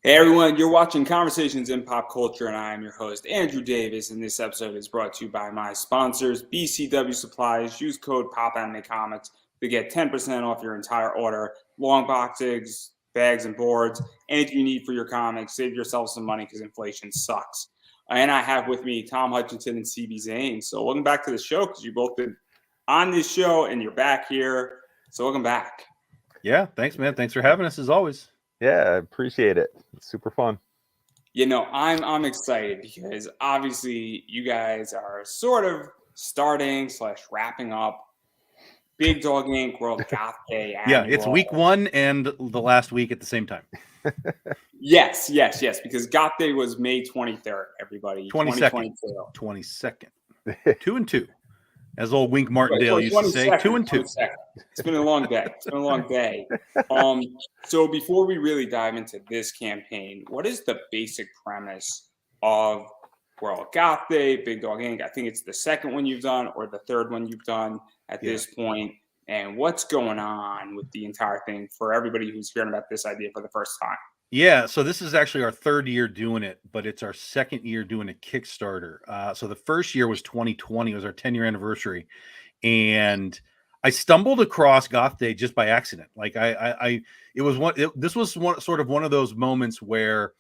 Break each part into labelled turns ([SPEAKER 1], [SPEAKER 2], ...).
[SPEAKER 1] Hey everyone, you're watching Conversations in Pop Culture, and I am your host, Andrew Davis, and this episode is brought to you by my sponsors, BCW Supplies. Use code POPANIMECOMICS to get 10% off your entire order. Long boxes, bags and boards, anything you need for your comics. Save yourself some money because inflation sucks. And I have with me Tom Hutchison and CB Zane. So welcome back to the show because you've both been on this show and you're back here. So welcome back.
[SPEAKER 2] Yeah, thanks, man. Thanks for having us as always.
[SPEAKER 3] Yeah, I appreciate it. It's super fun.
[SPEAKER 1] You know, I'm excited because obviously you guys are sort of starting/wrapping up Big Dog Inc. World Goth Day Annual.
[SPEAKER 2] Yeah, it's week 1 and the last week at the same time.
[SPEAKER 1] Yes, because Goth Day was May 23rd, everybody.
[SPEAKER 2] 22nd. 2 and 2. As old Wink Martindale used to say, 2 and 2.
[SPEAKER 1] It's been a long day. So before we really dive into this campaign, what is the basic premise of World Goth Day, Big Dog Inc.? I think it's the second one you've done or the third one you've done at this point. And what's going on with the entire thing for everybody who's hearing about this idea for the first time?
[SPEAKER 2] Yeah, so this is actually our third year doing it, but it's our second year doing a Kickstarter. So the first year was 2020. It was our 10-year anniversary. And I stumbled across Goth Day just by accident. Like this was one of those moments where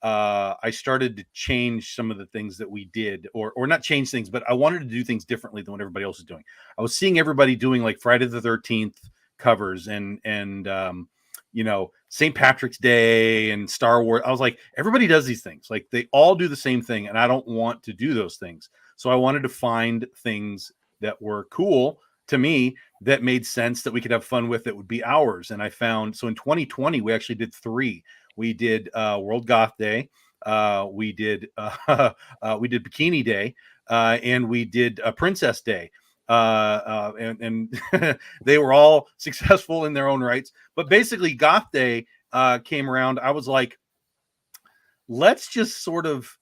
[SPEAKER 2] I started to change some of the things that we did, or not change things, but I wanted to do things differently than what everybody else is doing. I was seeing everybody doing like Friday the 13th covers and St. Patrick's Day and Star Wars. I was like, everybody does these things. Like they all do the same thing, and I don't want to do those things. So I wanted to find things that were cool to me that made sense that we could have fun with that would be ours. And I found, so in 2020, we actually did 3. We did World Goth Day, we did Bikini Day, and we did Princess Day. And they were all successful in their own rights. But basically, Goth Day came around. I was like, let's just sort of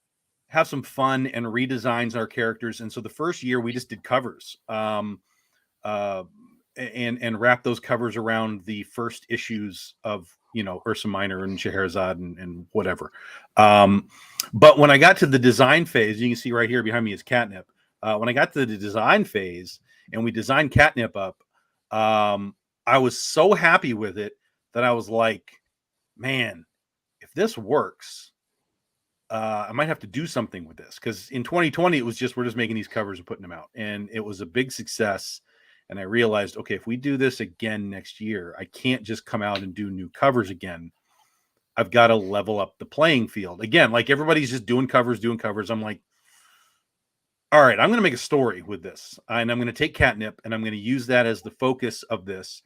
[SPEAKER 2] have some fun and redesigns our characters. And so the first year we just did covers and wrap those covers around the first issues of Ursa Minor and Scheherazade and whatever. But when I got to the design phase, you can see right here behind me is Catnip. When I got to the design phase and we designed Catnip up, I was so happy with it that I was like, man, if this works, I might have to do something with this. Because in 2020, it was just, we're just making these covers and putting them out. And it was a big success. And I realized, okay, if we do this again next year, I can't just come out and do new covers again. I've got to level up the playing field. Again, like everybody's just doing covers. I'm like, all right, I'm going to make a story with this. And I'm going to take Catnip and I'm going to use that as the focus of this.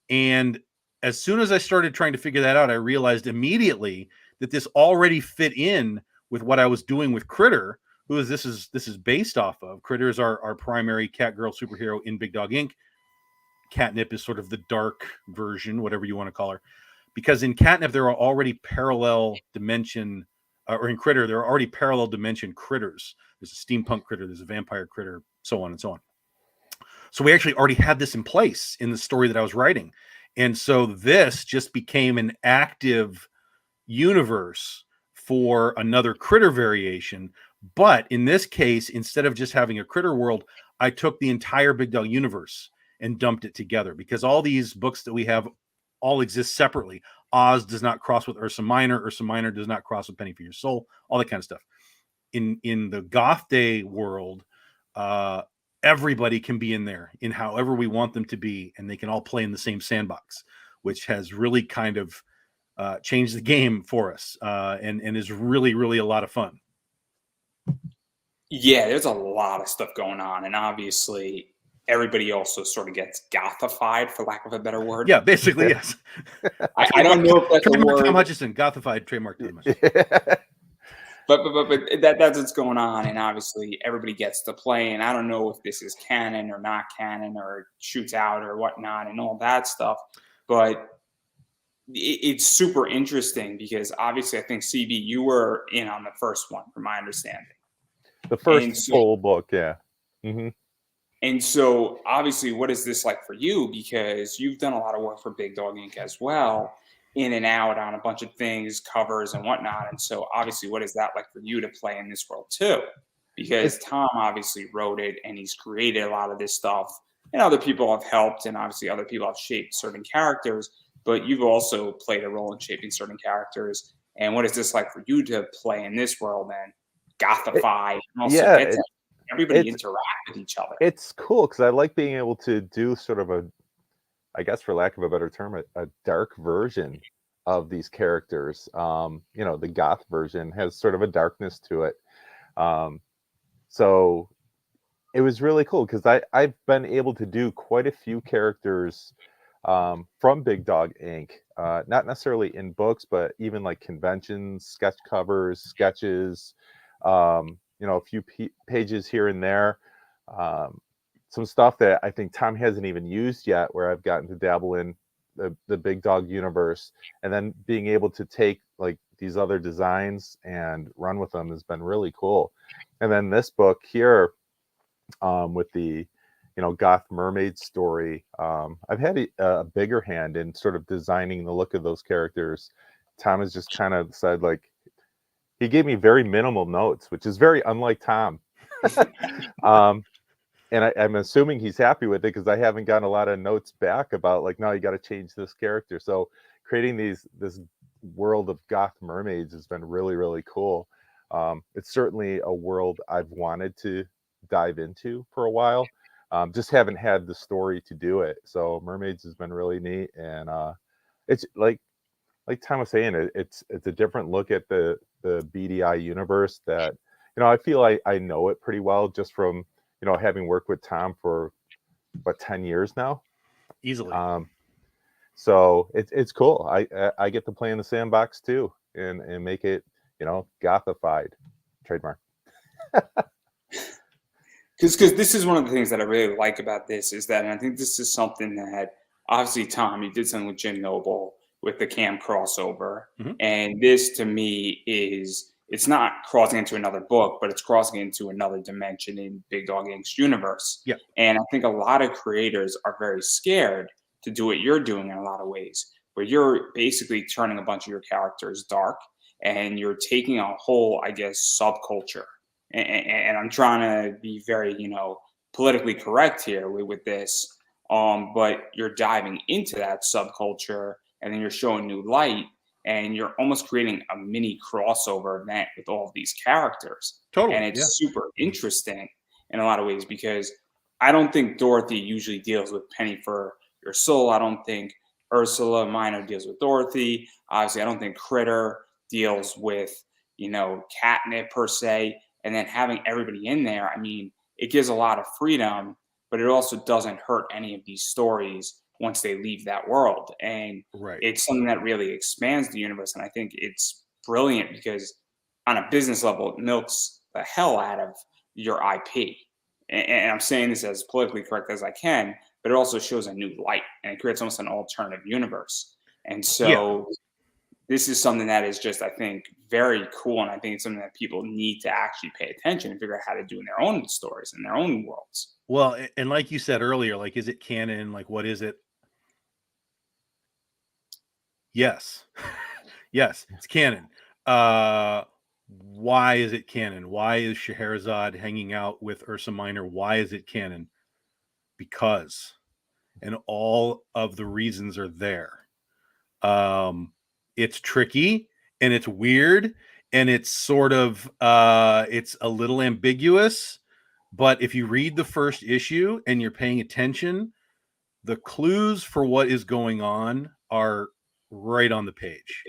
[SPEAKER 2] And as soon as I started trying to figure that out, I realized immediately that this already fit in with what I was doing with Critter, who this is based off of. Critter is our primary cat girl superhero in Big Dog Inc. Catnip is sort of the dark version, whatever you want to call her. Because in Catnip, there are already parallel dimension, or in Critter, there are already parallel dimension critters. There's a steampunk critter, there's a vampire critter, so on and so on. So we actually already had this in place in the story that I was writing. And so this just became an active universe for another critter variation. But in this case, instead of just having a critter world, I took the entire Big Dog universe and dumped it together, because all these books that we have all exist separately. Oz does not cross with Ursa Minor. Ursa Minor does not cross with Penny for Your Soul, all that kind of stuff. In the Goth Day world, everybody can be in there in however we want them to be, and they can all play in the same sandbox, which has really kind of changed the game for us, and is really, really a lot of fun.
[SPEAKER 1] Yeah, there's a lot of stuff going on, and obviously everybody also sort of gets gothified, for lack of a better word.
[SPEAKER 2] Yeah, basically, yes.
[SPEAKER 1] I don't know if that's a word.
[SPEAKER 2] Tom Hutchison, gothified, trademark Tom Hutchison.
[SPEAKER 1] But that's what's going on, and obviously everybody gets to play, and I don't know if this is canon or not canon or shoots out or whatnot and all that stuff, but it's super interesting because obviously I think CB, you were in on the first one, from my understanding.
[SPEAKER 3] The first full book, yeah. Mm-hmm.
[SPEAKER 1] And so obviously, what is this like for you? Because you've done a lot of work for Big Dog Inc. as well. in and out on a bunch of things, covers and whatnot. And so obviously, what is that like for you to play in this world too? Because Tom obviously wrote it and he's created a lot of this stuff, and other people have helped, and obviously other people have shaped certain characters, but you've also played a role in shaping certain characters. And what is this like for you to play in this world and gothify and also get to everybody interact with each other?
[SPEAKER 3] It's cool because I like being able to do sort of a, I guess for lack of a better term, a dark version of these characters. The goth version has sort of a darkness to it. So it was really cool because I've been able to do quite a few characters from Big Dog Inc. Not necessarily in books, but even like conventions, sketch covers, sketches, a few pages here and there. Some stuff that I think Tom hasn't even used yet, where I've gotten to dabble in the Big Dog universe, and then being able to take like these other designs and run with them has been really cool. And then this book here, with the goth mermaid story, I've had a bigger hand in sort of designing the look of those characters. Tom has just kind of said, like, he gave me very minimal notes, which is very unlike Tom. And I'm assuming he's happy with it because I haven't gotten a lot of notes back about like, no, you got to change this character. So creating this world of goth mermaids has been really, really cool. It's certainly a world I've wanted to dive into for a while. Just haven't had the story to do it. So mermaids has been really neat, and it's like Tom was saying, it's a different look at the BDI universe that I feel I know it pretty well just from having worked with Tom for 10 years now,
[SPEAKER 2] easily.
[SPEAKER 3] So it's cool. I get to play in the sandbox too, and make it gothified. Trademark.
[SPEAKER 1] Because this is one of the things that I really like about this is that, and I think this is something that obviously Tom, you did something with Jim Noble with the Cam crossover, and this to me is, it's not crossing into another book, but it's crossing into another dimension in Big Dog Inc.'s universe.
[SPEAKER 2] Yeah.
[SPEAKER 1] And I think a lot of creators are very scared to do what you're doing in a lot of ways, where you're basically turning a bunch of your characters dark, and you're taking a whole, I guess, subculture. And I'm trying to be very, politically correct here with this. But you're diving into that subculture, and then you're showing new light, and you're almost creating a mini crossover event with all of these characters.
[SPEAKER 2] Totally.
[SPEAKER 1] And it's super interesting in a lot of ways, because I don't think Dorothy usually deals with Penny for Your Soul. I don't think Ursula Minor deals with Dorothy. Obviously, I don't think Critter deals with, catnip per se. And then having everybody in there, I mean, it gives a lot of freedom, but it also doesn't hurt any of these stories once they leave that world. And it's something that really expands the universe. And I think it's brilliant because on a business level, it milks the hell out of your IP. And I'm saying this as politically correct as I can, but it also shows a new light, and it creates almost an alternative universe. And so this is something that is just, I think, very cool. And I think it's something that people need to actually pay attention and figure out how to do in their own stories, in their own worlds.
[SPEAKER 2] Well, and like you said earlier, like, is it canon? Like, what is it? Yes. Yes, it's canon. Why is it canon? Why is Scheherazade hanging out with Ursa Minor? Why is it canon? Because, and all of the reasons are there. It's tricky, and it's weird, and it's sort of it's a little ambiguous, but if you read the first issue and you're paying attention, the clues for what is going on are right on the page.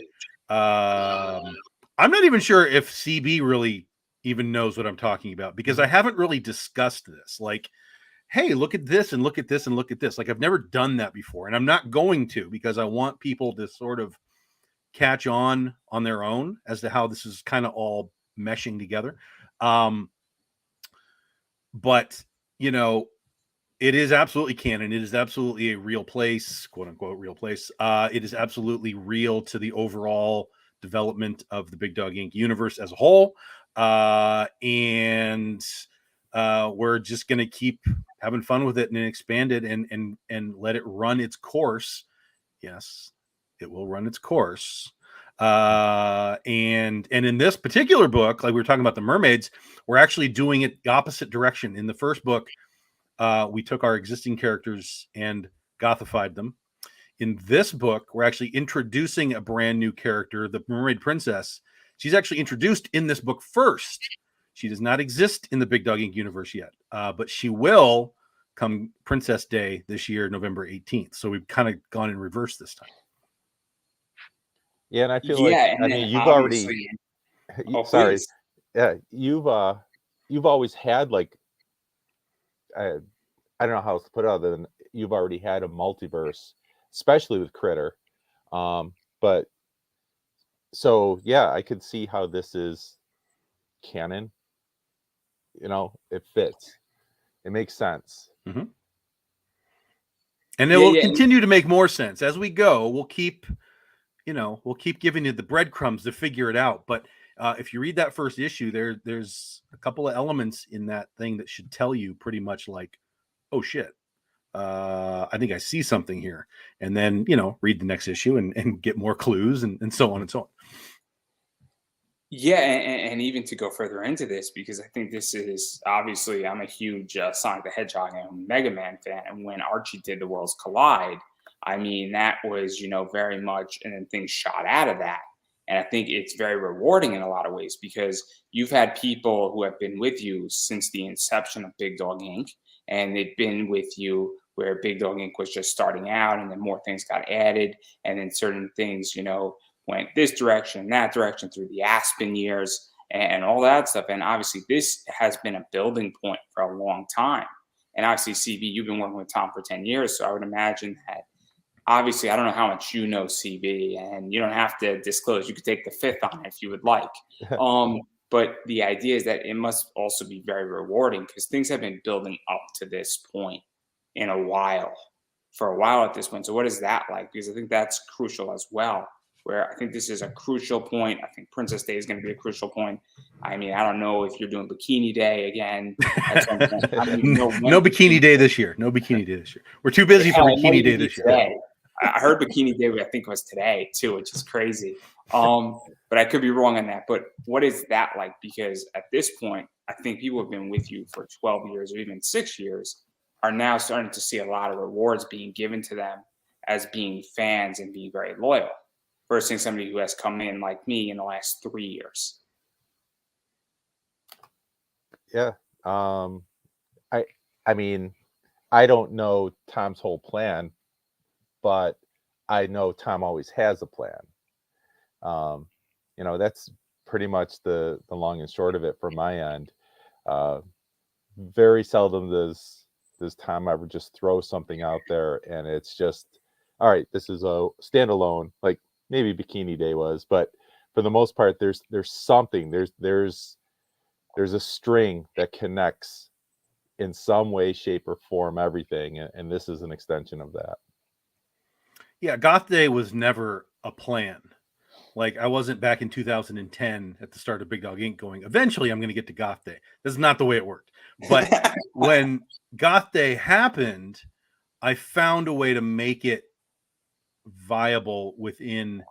[SPEAKER 2] I'm not even sure if CB really even knows what I'm talking about, because I haven't really discussed this. Like, hey, look at this and look at this and look at this. Like, I've never done that before, and I'm not going to, because I want people to sort of catch on their own as to how this is kind of all meshing together. But, it is absolutely canon. It is absolutely a real place, quote unquote, real place. It is absolutely real to the overall development of the Big Dog Inc. universe as a whole. And we're just going to keep having fun with it and expand it and let it run its course. Yes. it will run its course. And in this particular book, like we were talking about the mermaids, we're actually doing it the opposite direction. In the first book, we took our existing characters and gothified them. In this book, we're actually introducing a brand new character, the mermaid princess. She's actually introduced in this book first. She does not exist in the Big Dog Inc. universe yet, but she will come Princess Day this year, November 18th. So we've kind of gone in reverse this time.
[SPEAKER 3] Yeah, and I feel
[SPEAKER 1] Yeah,
[SPEAKER 3] like, I
[SPEAKER 1] and
[SPEAKER 3] mean, you've
[SPEAKER 1] obviously-
[SPEAKER 3] already,
[SPEAKER 1] Oh,
[SPEAKER 3] sorry,
[SPEAKER 1] please.
[SPEAKER 3] yeah, you've always had like, I don't know how else to put it other than you've already had a multiverse, especially with Critter. But so yeah, I could see how this is canon. You know, it fits. It makes sense.
[SPEAKER 2] Mm-hmm. And it will continue to make more sense as we go. We'll keep giving you the breadcrumbs to figure it out. But if you read that first issue, there's a couple of elements in that thing that should tell you pretty much like, oh shit, I think I see something here. And then, read the next issue and get more clues and so on and so on.
[SPEAKER 1] Yeah, and even to go further into this, because I think this is obviously, I'm a huge Sonic the Hedgehog and Mega Man fan, and when Archie did The Worlds Collide, I mean, that was, very much, and then things shot out of that. And I think it's very rewarding in a lot of ways, because you've had people who have been with you since the inception of Big Dog Inc., and they've been with you where Big Dog Inc. was just starting out, and then more things got added, and then certain things, went this direction, that direction through the Aspen years and all that stuff. And obviously this has been a building point for a long time. And obviously, CB, you've been working with Tom for 10 years. So I would imagine that, obviously, I don't know how much you know, CB, and you don't have to disclose. You could take the fifth on it if you would like. But the idea is that it must also be very rewarding, because things have been building up to this point for a while at this point. So what is that like? Because I think that's crucial as well, where I think this is a crucial point. I think Princess Day is going to be a crucial point. I mean, I don't know if you're doing Bikini Day again. At some point. I don't even know when.
[SPEAKER 2] No Bikini Day this year. No Bikini Day this year. We're too busy for Bikini Day this year.
[SPEAKER 1] I heard Bikini Day, I think, was today too, which is crazy. But I could be wrong on that. But what is that like? Because at this point, I think people have been with you for 12 years or even 6 years are now starting to see a lot of rewards being given to them as being fans and being very loyal, versus somebody who has come in like me in the last 3 years.
[SPEAKER 3] Yeah. I mean, I don't know Tom's whole plan, but I know Tom always has a plan. That's pretty much the long and short of it from my end. Very seldom does Tom ever just throw something out there and it's just, all right, this is a standalone, like maybe Bikini Day was, but for the most part, there's something, there's a string that connects in some way, shape, or form everything, and this is an extension of that.
[SPEAKER 2] Yeah, Goth Day was never a plan. Like, I wasn't back in 2010 at the start of Big Dog Inc. going, eventually I'm going to get to Goth Day. This is not the way it worked. But when Goth Day happened, I found a way to make it viable within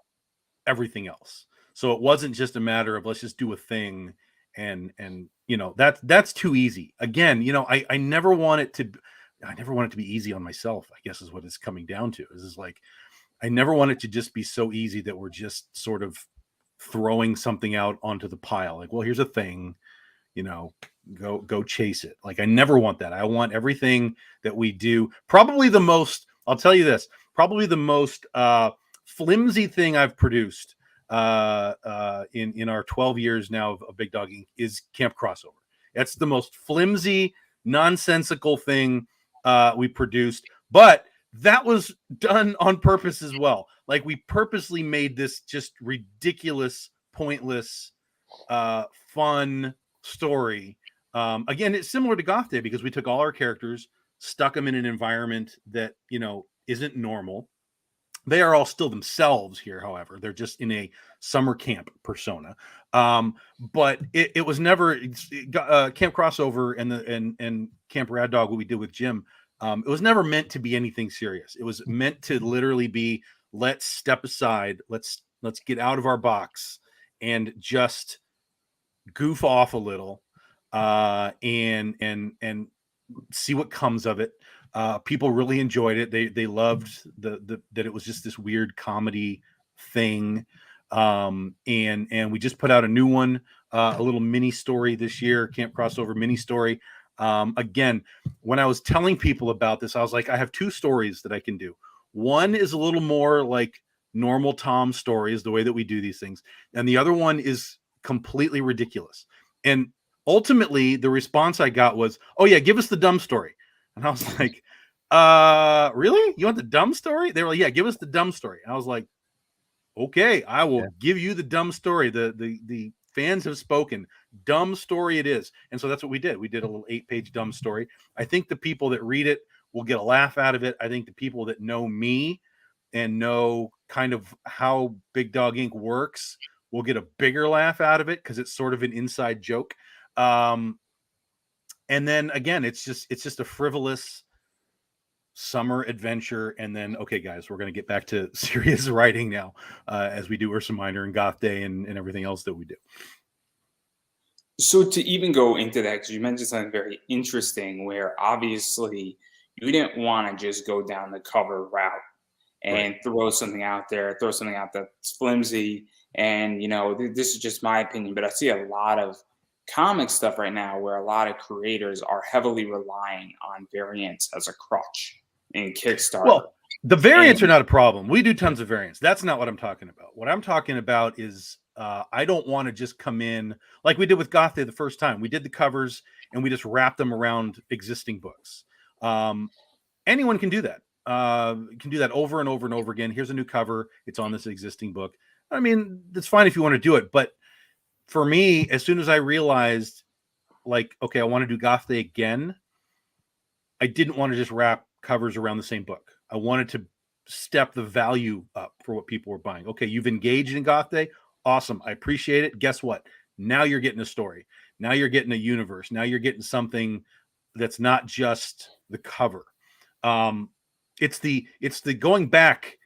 [SPEAKER 2] everything else. So it wasn't just a matter of let's just do a thing and that's too easy. Again, I never want it to be easy on myself, I guess is what it's coming down to. Is like I never want it to just be so easy that we're just sort of throwing something out onto the pile. Like, well, here's a thing, go chase it. Like, I never want that. I want everything that we do. I'll tell you this, probably the most flimsy thing I've produced in our 12 years now of Big Dog Inc. is Camp Crossover. That's the most flimsy, nonsensical thing we produced, but that was done on purpose as well. Like, we purposely made this just ridiculous, pointless, fun story. Again, it's similar to Goth Day because we took all our characters, stuck them in an environment that, isn't normal. They are all still themselves here, however. They're just in a summer camp persona. But it was never Camp Crossover and Camp Rad Dog, what we did with Jim. It was never meant to be anything serious. It was meant to literally be, let's step aside. Let's get out of our box and just goof off a little, and see what comes of it. People really enjoyed it. They loved that it was just this weird comedy thing. And we just put out a new one, a little mini story this year, Camp Crossover mini story. Again, when I was telling people about this, I was like, I have two stories that I can do. One is a little more like normal Tom stories, the way that we do these things, and the other one is completely ridiculous. And ultimately, the response I got was, "Oh yeah, give us the dumb story." And I was like, really? You want the dumb story?" They were like, "Yeah, give us the dumb story." And I was like, "Okay, I will give you the dumb story. The fans have spoken. Dumb story it is." And so that's what we did. We did a little 8-page dumb story. I think the people that read it will get a laugh out of it. I think the people that know me and know kind of how Big Dog Inc. works will get a bigger laugh out of it because it's sort of an inside joke. And then again, it's just a frivolous summer adventure. And then, okay, guys, we're going to get back to serious writing now, as we do Ursa Minor and Goth Day and everything else that we do.
[SPEAKER 1] So to even go into that, because you mentioned something very interesting where obviously you didn't want to just go down the cover route and throw something out there, throw something out that's flimsy. And, this is just my opinion, but I see a lot of comic stuff right now where a lot of creators are heavily relying on variants as a crutch in Kickstarter.
[SPEAKER 2] Well, the variants are not a problem. We do tons of variants. That's not what I'm talking about. What I'm talking about is I don't want to just come in like we did with Goth Day the first time. We did the covers and we just wrapped them around existing books. Anyone can do that. Can do that over and over and over again. Here's a new cover. It's on this existing book. I mean, that's fine if you want to do it. But for me, as soon as I realized, like, okay, I want to do Goth Day again, I didn't want to just wrap covers around the same book. I wanted to step the value up for what people were buying. Okay, you've engaged in Goth Day. Awesome. I appreciate it. Guess what? Now you're getting a story. Now you're getting a universe. Now you're getting something that's not just the cover. It's the going back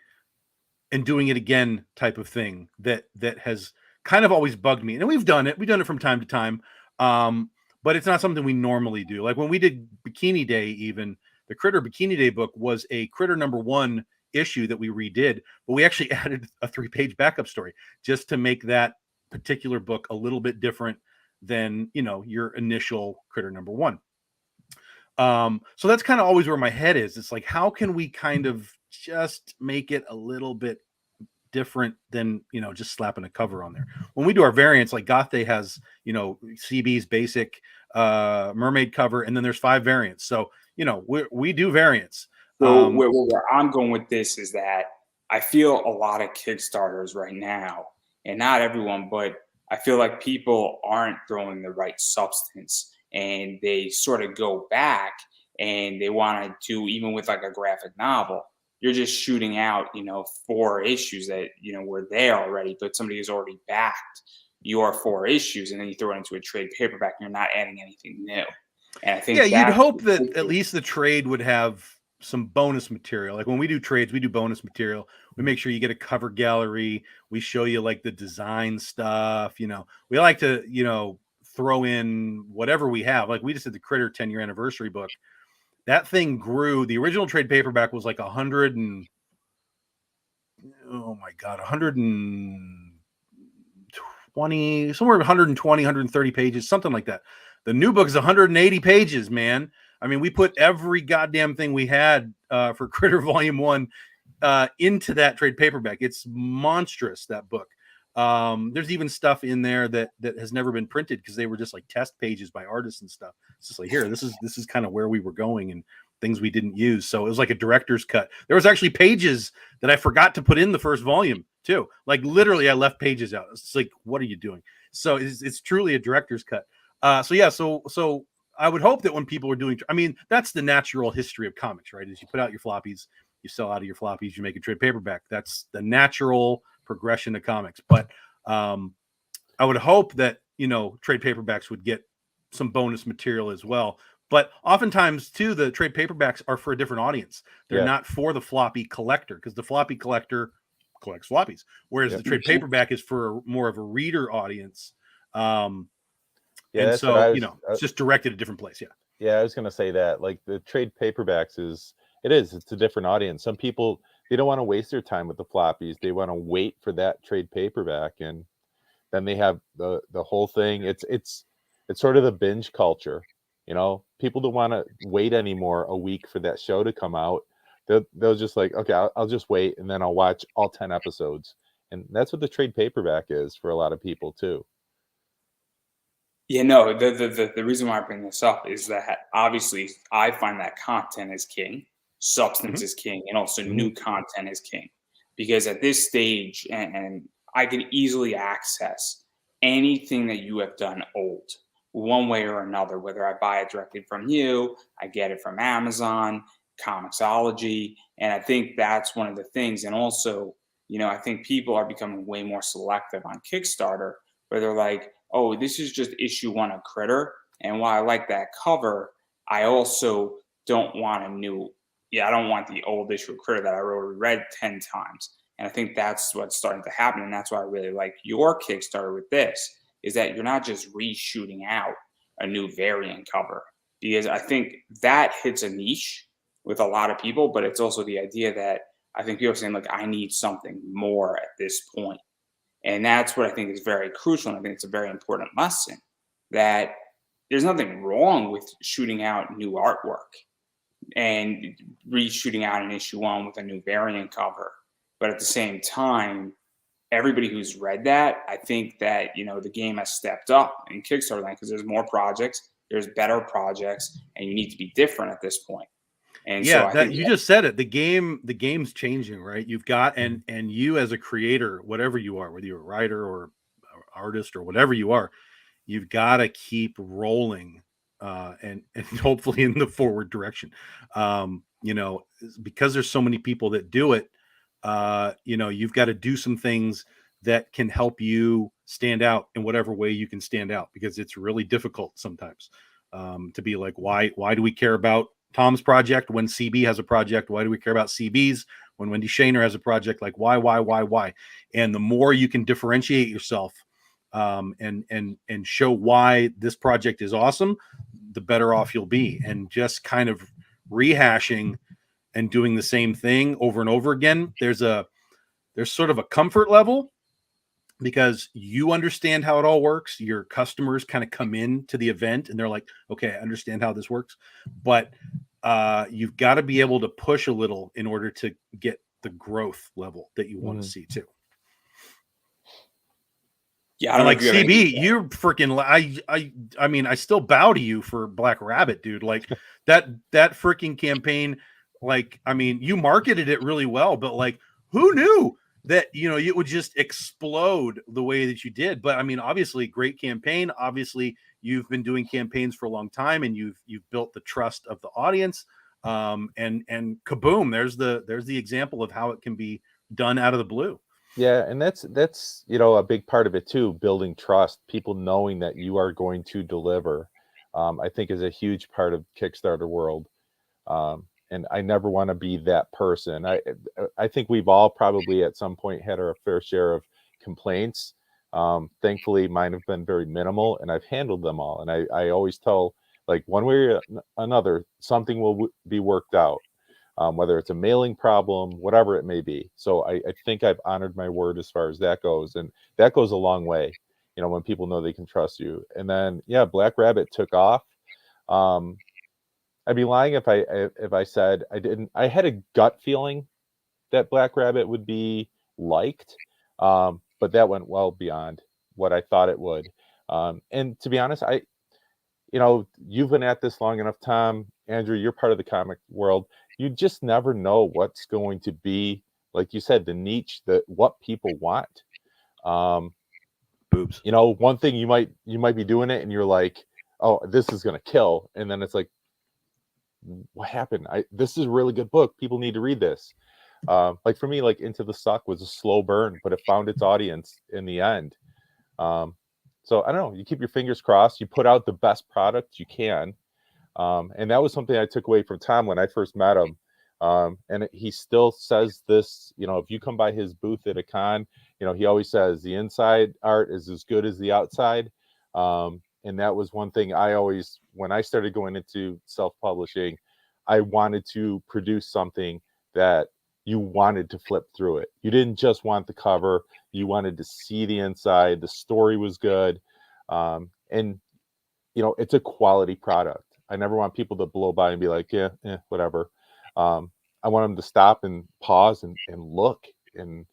[SPEAKER 2] and doing it again type of thing that has kind of always bugged me. And we've done it from time to time. But it's not something we normally do. Like when we did Bikini Day, even the Critter Bikini Day book was a Critter #1 issue that we redid, but we actually added a 3-page backup story just to make that particular book a little bit different than, your initial Critter #1. So that's kind of always where my head is. It's like, how can we kind of just make it a little bit different than, just slapping a cover on there? When we do our variants, like Goth Day has, CB's basic mermaid cover, and then there's 5 variants. So, we do variants.
[SPEAKER 1] So where I'm going with this is that I feel a lot of Kickstarters right now, and not everyone, but I feel like people aren't throwing the right substance, and they sort of go back and they want to do, even with like a graphic novel, you're just shooting out, 4 issues that, were there already, but somebody has already backed your 4 issues, and then you throw it into a trade paperback and you're not adding anything new. And I think
[SPEAKER 2] you'd hope that at least the trade would have some bonus material. Like when we do trades, we do bonus material. We make sure you get a cover gallery. We show you like the design stuff. We like to, throw in whatever we have. Like we just did the Critter 10-year anniversary book. That thing grew. The original trade paperback was like 120, 130 pages, something like that. The new book is 180 pages, man. I mean, we put every goddamn thing we had for Critter Volume 1 into that trade paperback. It's monstrous, that book. There's even stuff in there that has never been printed because they were just like test pages by artists and stuff. It's just like, here, this is kind of where we were going and things we didn't use. So it was like a director's cut. There was actually pages that I forgot to put in the first volume too. Like literally I left pages out. It's like, what are you doing? So it's truly a director's cut. So I would hope that when people are doing, that's the natural history of comics, right? Is you put out your floppies, you sell out of your floppies, you make a trade paperback. That's the natural progression of comics. But I would hope that, trade paperbacks would get some bonus material as well. But oftentimes too, the trade paperbacks are for a different audience. They're
[SPEAKER 3] Yeah.
[SPEAKER 2] not for the floppy collector, because the floppy collector collects floppies, whereas
[SPEAKER 3] Yep.
[SPEAKER 2] the trade paperback is for more of a reader audience.
[SPEAKER 3] Yeah,
[SPEAKER 2] And
[SPEAKER 3] that's what
[SPEAKER 2] so,
[SPEAKER 3] I
[SPEAKER 2] you
[SPEAKER 3] was.
[SPEAKER 2] know, it's just directed at a different place. Yeah.
[SPEAKER 3] Yeah, I was gonna say that. Like the trade paperbacks it's a different audience. Some people, they don't want to waste their time with the floppies. They want to wait for that trade paperback, and then they have the whole thing. It's sort of the binge culture. You know, people don't want to wait anymore a week for that show to come out. They'll just like, okay, I'll just wait, and then I'll watch all 10 episodes. And that's what the trade paperback is for a lot of people too.
[SPEAKER 1] Yeah, no, the reason why I bring this up is that obviously I find that content is king, substance
[SPEAKER 2] Mhm.
[SPEAKER 1] is king, and also
[SPEAKER 3] Mhm.
[SPEAKER 1] new content is king. Because at this stage, and I can easily access anything that you have done old, one way or another, whether I buy it directly from you, I get it from Amazon, Comixology, and I think that's one of the things. And also, I think people are becoming way more selective on Kickstarter, where they're like, oh, this is just issue one of Critter. And while I like that cover, I also don't want I don't want the old issue of Critter that I already read 10 times. And I think that's what's starting to happen. And that's why I really like your Kickstarter with this, is that you're not just reshooting out a new variant cover. Because I think that hits a niche with a lot of people, but it's also the idea that I think people are saying, like, I need something more at this point. And that's what I think is very crucial. And I think it's a very important lesson that there's nothing wrong with shooting out new artwork and reshooting out an issue one with a new variant cover. But at the same time, everybody who's read that, I think that, the game has stepped up in Kickstarter land because there's more projects, there's better projects, and you need to be different at this point. And so
[SPEAKER 2] Yeah,
[SPEAKER 1] I
[SPEAKER 2] that
[SPEAKER 1] think
[SPEAKER 2] you just said it. The game's changing, right? You've got and you as a creator, whatever you are, whether you're a writer or artist or whatever you are, you've got to keep rolling, and hopefully in the forward direction. Because there's so many people that do it. You've got to do some things that can help you stand out in whatever way you can stand out, because it's really difficult sometimes, to be like, why do we care about Tom's project when CB has a project? Why do we care about CB's when Wendy Shaner has a project? Like, why? And the more you can differentiate yourself, and show why this project is awesome, the better off you'll be. And just kind of rehashing and doing the same thing over and over again, there's sort of a comfort level, because you understand how it all works. Your customers kind of come in to the event and they're like, okay, I understand how this works. But you've got to be able to push a little in order to get the growth level that you want to see too.
[SPEAKER 1] yeah, I
[SPEAKER 2] And
[SPEAKER 1] don't know
[SPEAKER 2] like
[SPEAKER 1] if you have anything
[SPEAKER 2] CB,
[SPEAKER 1] to say.
[SPEAKER 2] you're freaking. I mean, I still bow to you for Black Rabbit, dude. Like that freaking campaign. Like, I mean, you marketed it really well, but like, who knew that it would just explode the way that you did? But I mean, obviously, great campaign. Obviously, you've been doing campaigns for a long time, and you've built the trust of the audience. And kaboom, there's the example of how it can be done out of the blue.
[SPEAKER 3] Yeah, and that's a big part of it too, building trust, people knowing that you are going to deliver. I think is a huge part of Kickstarter world. And I never want to be that person. I think we've all probably at some point had our fair share of complaints. Thankfully, mine have been very minimal, and I've handled them all. And I always tell, like, one way or another, something will be worked out. Whether it's a mailing problem, whatever it may be. So I think I've honored my word as far as that goes. And that goes a long way, when people know they can trust you. And then, yeah, Black Rabbit took off. I'd be lying if I said I didn't. I had a gut feeling that Black Rabbit would be liked, but that went well beyond what I thought it would. And to be honest, you've been at this long enough, Tom. Andrew, you're part of the comic world. You just never know what's going to be, like you said, the niche, what people want.
[SPEAKER 2] Boobs.
[SPEAKER 3] One thing you might be doing it and you're like, oh, this is gonna kill, and then it's like, what happened? This is a really good book. People need to read this. Like for me, like Into the Suck was a slow burn, but it found its audience in the end. So I don't know. You keep your fingers crossed. You put out the best product you can. And that was something I took away from Tom when I first met him. And he still says this, if you come by his booth at a con, he always says the inside art is as good as the outside. And that was one thing I always, when I started going into self-publishing, I wanted to produce something that you wanted to flip through it. You didn't just want the cover. You wanted to see the inside. The story was good. And, it's a quality product. I never want people to blow by and be like, yeah, whatever. I want them to stop and pause and look and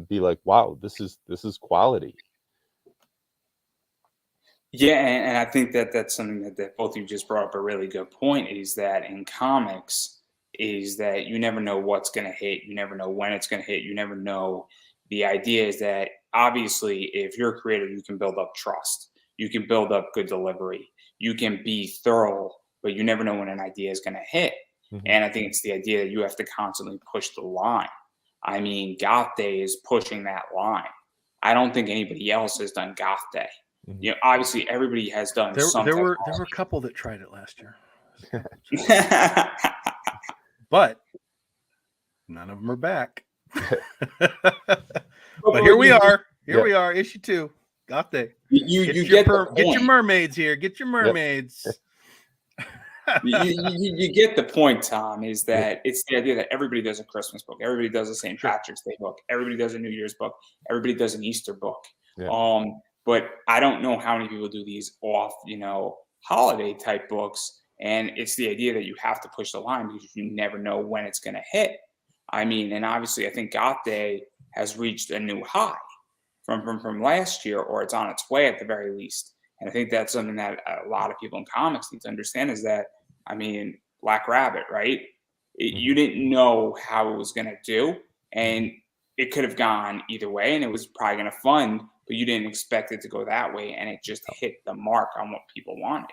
[SPEAKER 3] be like, wow, this is quality.
[SPEAKER 1] Yeah, and I think that's something that both of you just brought up a really good point, is that in comics, is that you never know what's going to hit. You never know when it's going to hit. You never know. The idea is that obviously if you're a creator, you can build up trust. You can build up good delivery. You can be thorough, but you never know when an idea is going to hit. Mm-hmm. And I think it's the idea that you have to constantly push the line. I mean, Goth Day is pushing that line. I don't think anybody else has done Goth Day. Mm-hmm. Obviously everybody has done something.
[SPEAKER 2] There were a couple that tried it last year. But none of them are back. But here we are. Here we are, issue 2, Goth Day.
[SPEAKER 1] You get
[SPEAKER 2] your mermaids here. Get your mermaids.
[SPEAKER 1] Yep. you get the point, Tom, is that it's the idea that everybody does a Christmas book. Everybody does a St. Patrick's Day book. Everybody does a New Year's book. Everybody does an Easter book. Yeah. But I don't know how many people do these off, holiday type books. And it's the idea that you have to push the line because you never know when it's going to hit. I mean, and obviously I think Goth Day has reached a new high from last year, or it's on its way at the very least. And I think that's something that a lot of people in comics need to understand, is that, I mean, Black Rabbit, right? You didn't know how it was going to do, and it could have gone either way, and it was probably going to fund, but you didn't expect it to go that way, and it just hit the mark on what people wanted.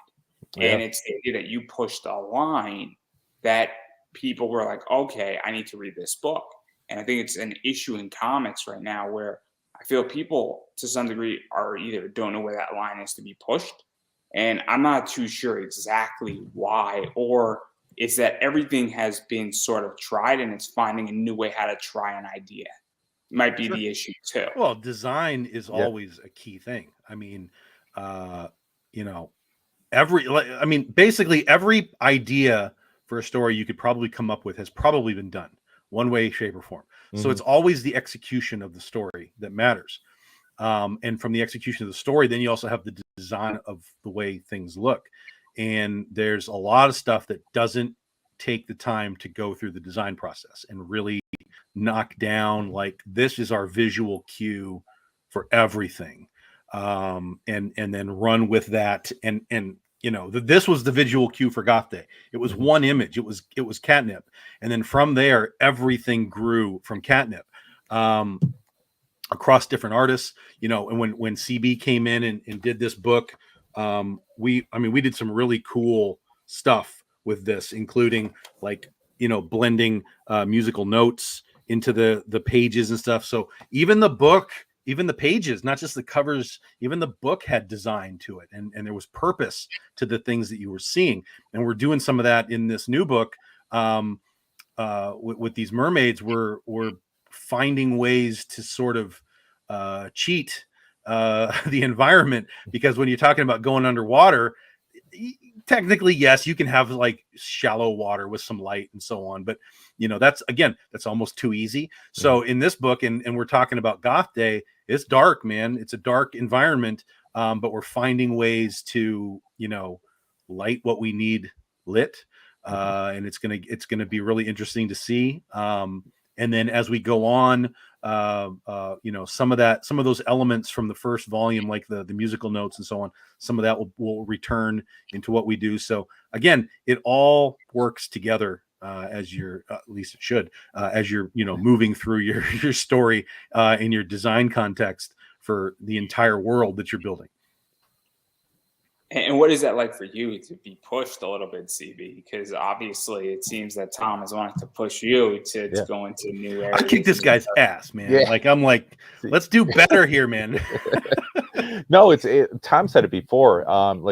[SPEAKER 1] Yeah. And it's the idea that you pushed a line that people were like, okay, I need to read this book. And I think it's an issue in comics right now where I feel people to some degree are either don't know where that line is to be pushed, and I'm not too sure exactly why, or it's that everything has been sort of tried and it's finding a new way how to try an idea. Might be the issue too.
[SPEAKER 2] Well, design is always a key thing. I mean, basically every idea for a story you could probably come up with has probably been done one way, shape, or form. So it's always the execution of the story that matters. And from the execution of the story, then you also have the design of the way things look. And there's a lot of stuff that doesn't take the time to go through the design process and really knock down, like, this is our visual cue for everything. And then run with that. And this was the visual cue for Goth Day. It was one image. It was catnip. And then from there, everything grew from catnip. Across different artists, and when CB came in and did this book, we did some really cool stuff with this, including blending musical notes into the pages and stuff. So even the book, even the pages, not just the covers, even the book had design to it, and there was purpose to the things that you were seeing. And we're doing some of that in this new book with these mermaids. We're finding ways to sort of cheat the environment, because when you're talking about going underwater, technically, yes, you can have like shallow water with some light and so on, but that's almost too easy. So in this book, and we're talking about Goth Day, it's dark, man. It's a dark environment, but we're finding ways to light what we need lit, and it's gonna be really interesting to see. And then as we go on, some of those elements from the first volume, like the musical notes and so on, some of that will return into what we do. So again, it all works together as you're, at least it should, as you're, moving through your story in your design context for the entire world that you're building.
[SPEAKER 1] And what is that like for you to be pushed a little bit, CB? Because obviously it seems that Tom is wanting to push you to go into new areas.
[SPEAKER 2] I kick this guy's ass, man. Yeah. I'm like, let's do better here, man.
[SPEAKER 3] No, Tom said it before.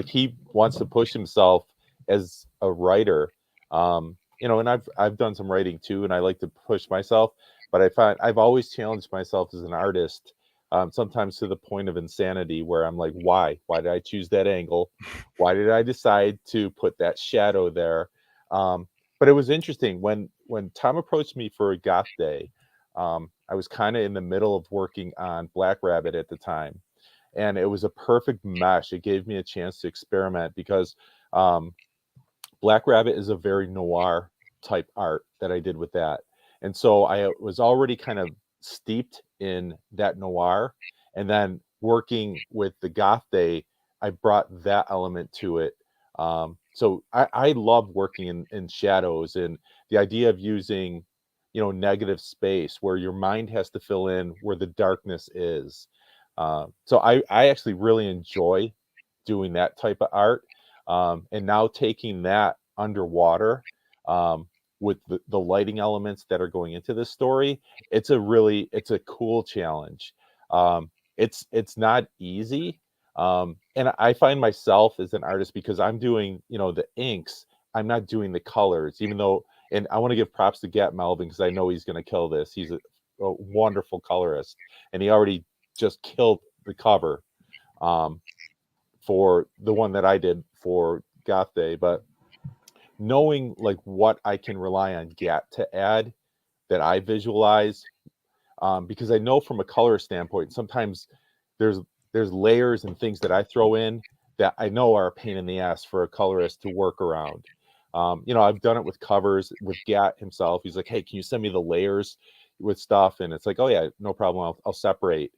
[SPEAKER 3] He wants to push himself as a writer, you know, and I've done some writing too, and I like to push myself, but I find I've always challenged myself as an artist, sometimes to the point of insanity where I'm like, why did I choose that angle? Why did I decide to put that shadow there? But it was interesting when Tom approached me for a goth day. I was kind of in the middle of working on Black Rabbit at the time, and it was a perfect mesh. It gave me a chance to experiment because um, Black Rabbit is a very noir type art that I did with that. And so I was already kind of steeped in that noir. And then working with the Goth Day, I brought that element to it. So I love working in shadows, and the idea of using, you know, negative space where your mind has to fill in where the darkness is. So I actually really enjoy doing that type of art. And now taking that underwater, with the lighting elements that are going into this story, it's a cool challenge. It's not easy. And I find myself as an artist, because I'm doing, you know, the inks, I'm not doing the colors, even though, and I want to give props to Gat Melvin because I know he's going to kill this. He's a wonderful colorist, and he already just killed the cover. For the one that I did for Goth Day, but knowing like what I can rely on Gat to add that I visualize, because I know from a color standpoint, sometimes there's there's layers and things that I throw in that I know are a pain in the ass for a colorist to work around. You know, I've done it with covers with Gat himself. He's like, "Hey, can you send me the layers with stuff?" And it's like, "Oh yeah, no problem. I'll separate."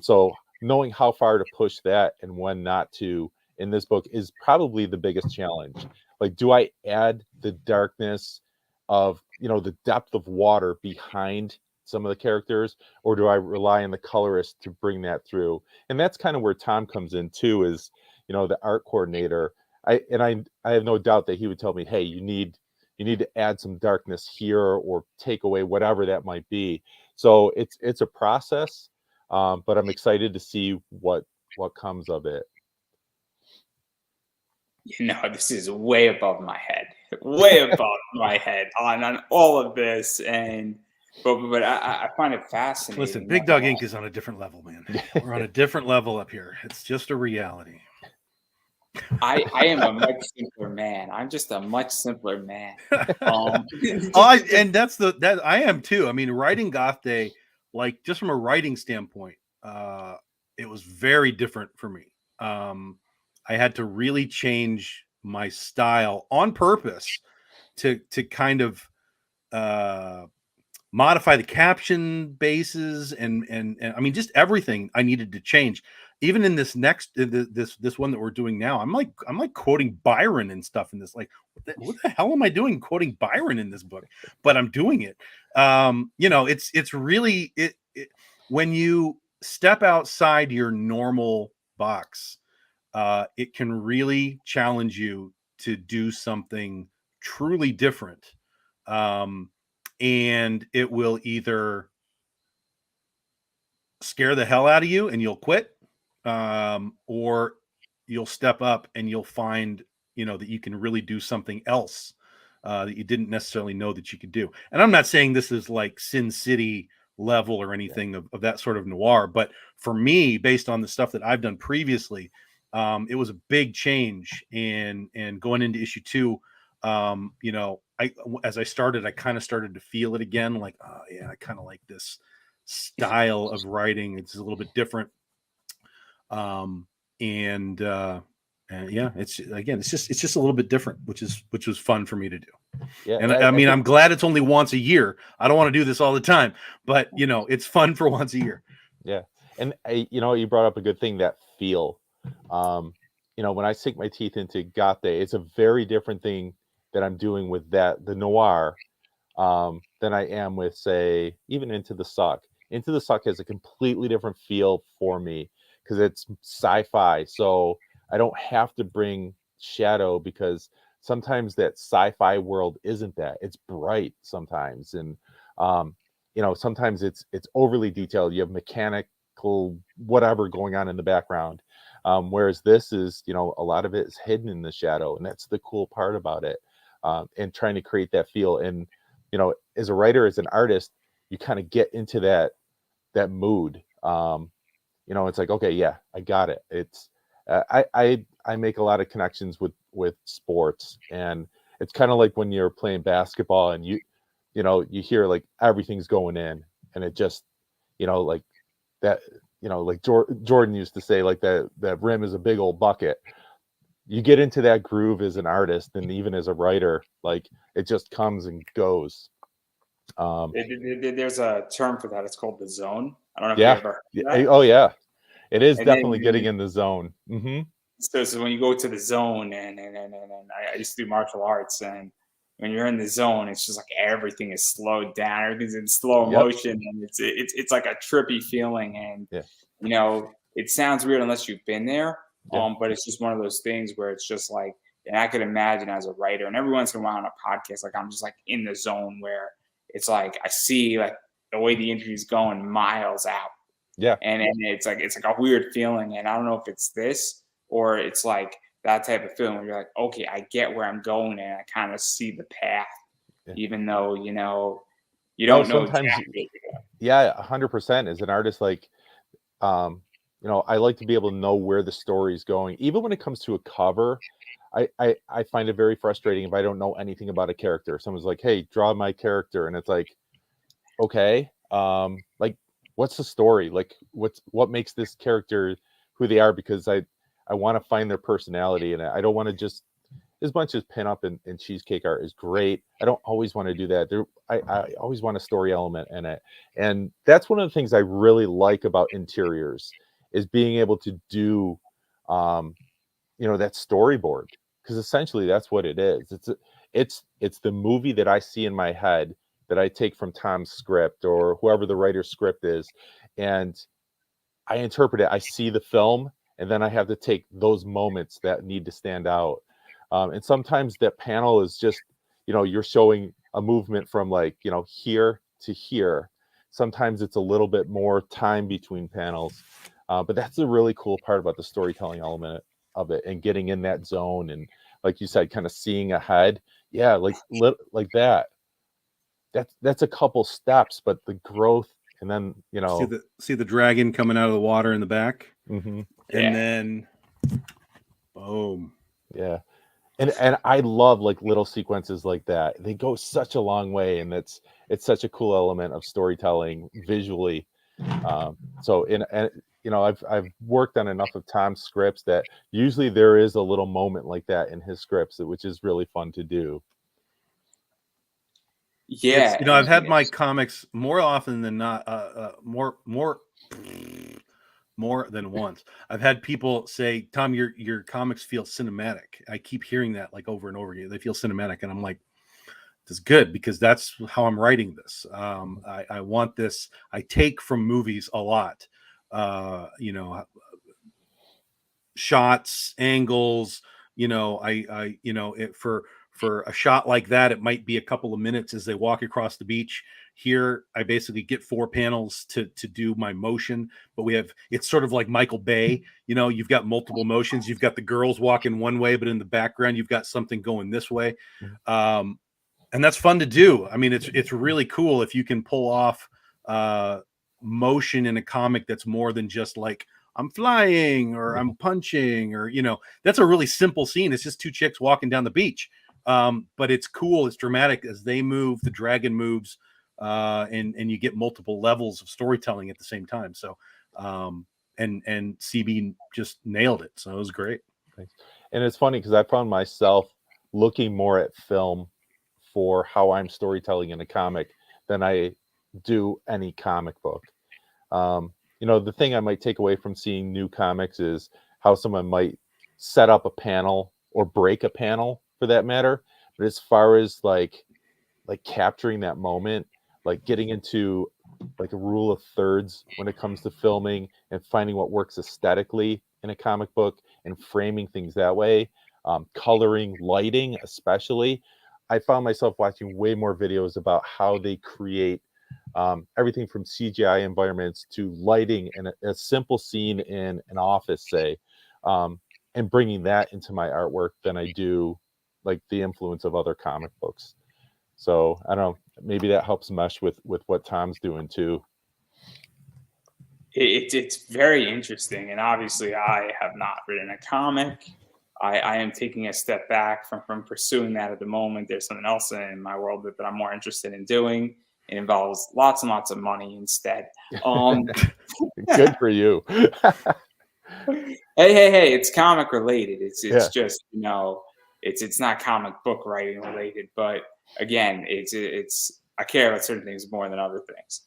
[SPEAKER 3] So knowing how far to push that and when not to in this book is probably the biggest challenge. Like, do I add the darkness of, you know, the depth of water behind some of the characters, or do I rely on the colorist to bring that through? And that's kind of where Tom comes in too, is, you know, the art coordinator. I have no doubt that he would tell me, hey, you need to add some darkness here or take away whatever that might be. So it's a process, but I'm excited to see what comes of it.
[SPEAKER 1] You know, this is way above my head, way above my head on all of this, and but I find it fascinating.
[SPEAKER 2] Listen, Big Dog Inc. is on a different level, man. We're on a different level up here. It's just a reality.
[SPEAKER 1] I am a much simpler man. I'm just a much simpler man.
[SPEAKER 2] And that's that I am too. I mean, writing Goth Day, like just from a writing standpoint, it was very different for me. I had to really change my style on purpose to kind of modify the caption bases and I mean just everything I needed to change. Even in this next this one that we're doing now, I'm like quoting Byron and stuff in this. Like, what the hell am I doing quoting Byron in this book? But I'm doing it. You know, it's really it when you step outside your normal box, it can really challenge you to do something truly different. And it will either scare the hell out of you and you'll quit, or you'll step up and you'll find, you know, that you can really do something else that you didn't necessarily know that you could do. And I'm not saying this is like Sin City level or anything of that sort of noir, but for me, based on the stuff that I've done previously, it was a big change. And going into issue 2, you know, as I started, I kind of started to feel it again. Like, oh yeah, I kind of like this style of writing. It's a little bit different. And yeah, it's just a little bit different, which was fun for me to do.
[SPEAKER 3] Yeah,
[SPEAKER 2] and I mean, I'm glad it's only once a year. I don't want to do this all the time, but you know, it's fun for once a year.
[SPEAKER 3] Yeah, and you know, you brought up a good thing, that feel. You know, when I sink my teeth into Goth Day, it's a very different thing that I'm doing with the noir, than I am with, say, even Into the Suck. Into the Suck has a completely different feel for me because it's sci-fi. So I don't have to bring shadow because sometimes that sci-fi world isn't that. It's bright sometimes, and you know, sometimes it's overly detailed. You have mechanics tactical whatever going on in the background. Whereas this is, you know, a lot of it is hidden in the shadow, and that's the cool part about it. And trying to create that feel. And, you know, as a writer, as an artist, you kind of get into that mood. You know, it's like, okay, yeah, I got it. It's I make a lot of connections with sports, and it's kind of like when you're playing basketball and you know, you hear like everything's going in, and it just, you know, like that, you know, like Jordan used to say, like that rim is a big old bucket. You get into that groove as an artist, and even as a writer, like it just comes and goes.
[SPEAKER 1] There's a term for that. It's called the zone. I don't know if you
[SPEAKER 3] Yeah.
[SPEAKER 1] ever heard of that.
[SPEAKER 3] Oh yeah, it is
[SPEAKER 1] And
[SPEAKER 3] definitely
[SPEAKER 1] then
[SPEAKER 3] getting in the zone. Hmm.
[SPEAKER 1] so when you go to the zone, and I used to do martial arts, and when you're in the zone, it's just like everything is slowed down, everything's in slow
[SPEAKER 3] Yep.
[SPEAKER 1] motion, and it's like a trippy feeling. And
[SPEAKER 3] Yeah.
[SPEAKER 1] you know, it sounds weird unless you've been there.
[SPEAKER 3] Yeah.
[SPEAKER 1] But it's just one of those things where it's just like, and I could imagine as a writer, and every once in a while on a podcast, like I'm just like in the zone where it's like I see like the way the interview's going miles out.
[SPEAKER 3] Yeah.
[SPEAKER 1] And it's like a weird feeling. And I don't know if it's this or it's like that type of feeling where you're like, okay, I get where I'm going and I kind of see the path,
[SPEAKER 3] Yeah.
[SPEAKER 1] even though, you know, you
[SPEAKER 3] No,
[SPEAKER 1] don't know
[SPEAKER 3] sometimes,
[SPEAKER 1] exactly.
[SPEAKER 3] yeah, 100%. As an artist, like, you know, I like to be able to know where the story is going. Even when it comes to a cover, I find it very frustrating if I don't know anything about a character. Someone's like, hey, draw my character. And it's like, okay, like, what's the story? Like, what makes this character who they are? Because I want to find their personality, and I don't want to just, as much as pinup and cheesecake art is great, I don't always want to do that. I always want a story element in it. And that's one of the things I really like about interiors, is being able to do, you know, that storyboard, because essentially that's what it is. It's the movie that I see in my head that I take from Tom's script or whoever the writer's script is, and I interpret it. I see the film, and then I have to take those moments that need to stand out. And sometimes that panel is just, you know, you're showing a movement from, like, you know, here to here. Sometimes it's a little bit more time between panels. But that's the really cool part about the storytelling element of it, and getting in that zone. And like you said, kind of seeing ahead. Yeah, like that. That's a couple steps, but the growth, and then, you know,
[SPEAKER 2] See the dragon coming out of the water in the back,
[SPEAKER 3] mm-hmm.
[SPEAKER 2] and then boom.
[SPEAKER 3] Yeah. And I love like little sequences like that. They go such a long way, and it's such a cool element of storytelling visually. So and you know, I've worked on enough of Tom's scripts that usually there is a little moment like that in his scripts, which is really fun to do.
[SPEAKER 1] Yeah.
[SPEAKER 2] You know, I've had my comics more often than not, more than once. I've had people say, Tom, your comics feel cinematic. I keep hearing that like over and over again. They feel cinematic. And I'm like, this is good, because that's how I'm writing this. I want this. I take from movies a lot, you know, shots, angles, you know, you know, for a shot like that, it might be a couple of minutes as they walk across the beach. Here, I basically get 4 panels to do my motion, but it's sort of like Michael Bay. You know, you've got multiple motions. You've got the girls walking one way, but in the background, you've got something going this way. And that's fun to do. I mean, it's really cool if you can pull off motion in a comic that's more than just like, I'm flying or I'm punching, or, you know, that's a really simple scene. It's just 2 chicks walking down the beach. But it's cool. It's dramatic as they move, the dragon moves, and you get multiple levels of storytelling at the same time. So, and CB just nailed it. So it was great.
[SPEAKER 3] Thanks. And it's funny because I found myself looking more at film for how I'm storytelling in a comic than I do any comic book. You know, the thing I might take away from seeing new comics is how someone might set up a panel or break a panel, for that matter. But as far as like capturing that moment, like getting into like a rule of thirds when it comes to filming and finding what works aesthetically in a comic book and framing things that way, coloring, lighting, especially. I found myself watching way more videos about how they create everything from CGI environments to lighting and a simple scene in an office, say, and bringing that into my artwork than I do like the influence of other comic books. So I don't know, maybe that helps mesh with what Tom's doing too.
[SPEAKER 1] It's very interesting, and obviously I have not written a comic. I am taking a step back from pursuing that at the moment. There's something else in my world that I'm more interested in doing. It involves lots and lots of money instead.
[SPEAKER 3] Good for you.
[SPEAKER 1] Hey, it's comic related. It's
[SPEAKER 3] Yeah.
[SPEAKER 1] just, it's not comic book writing related, but again, it's I care about certain things more than other things.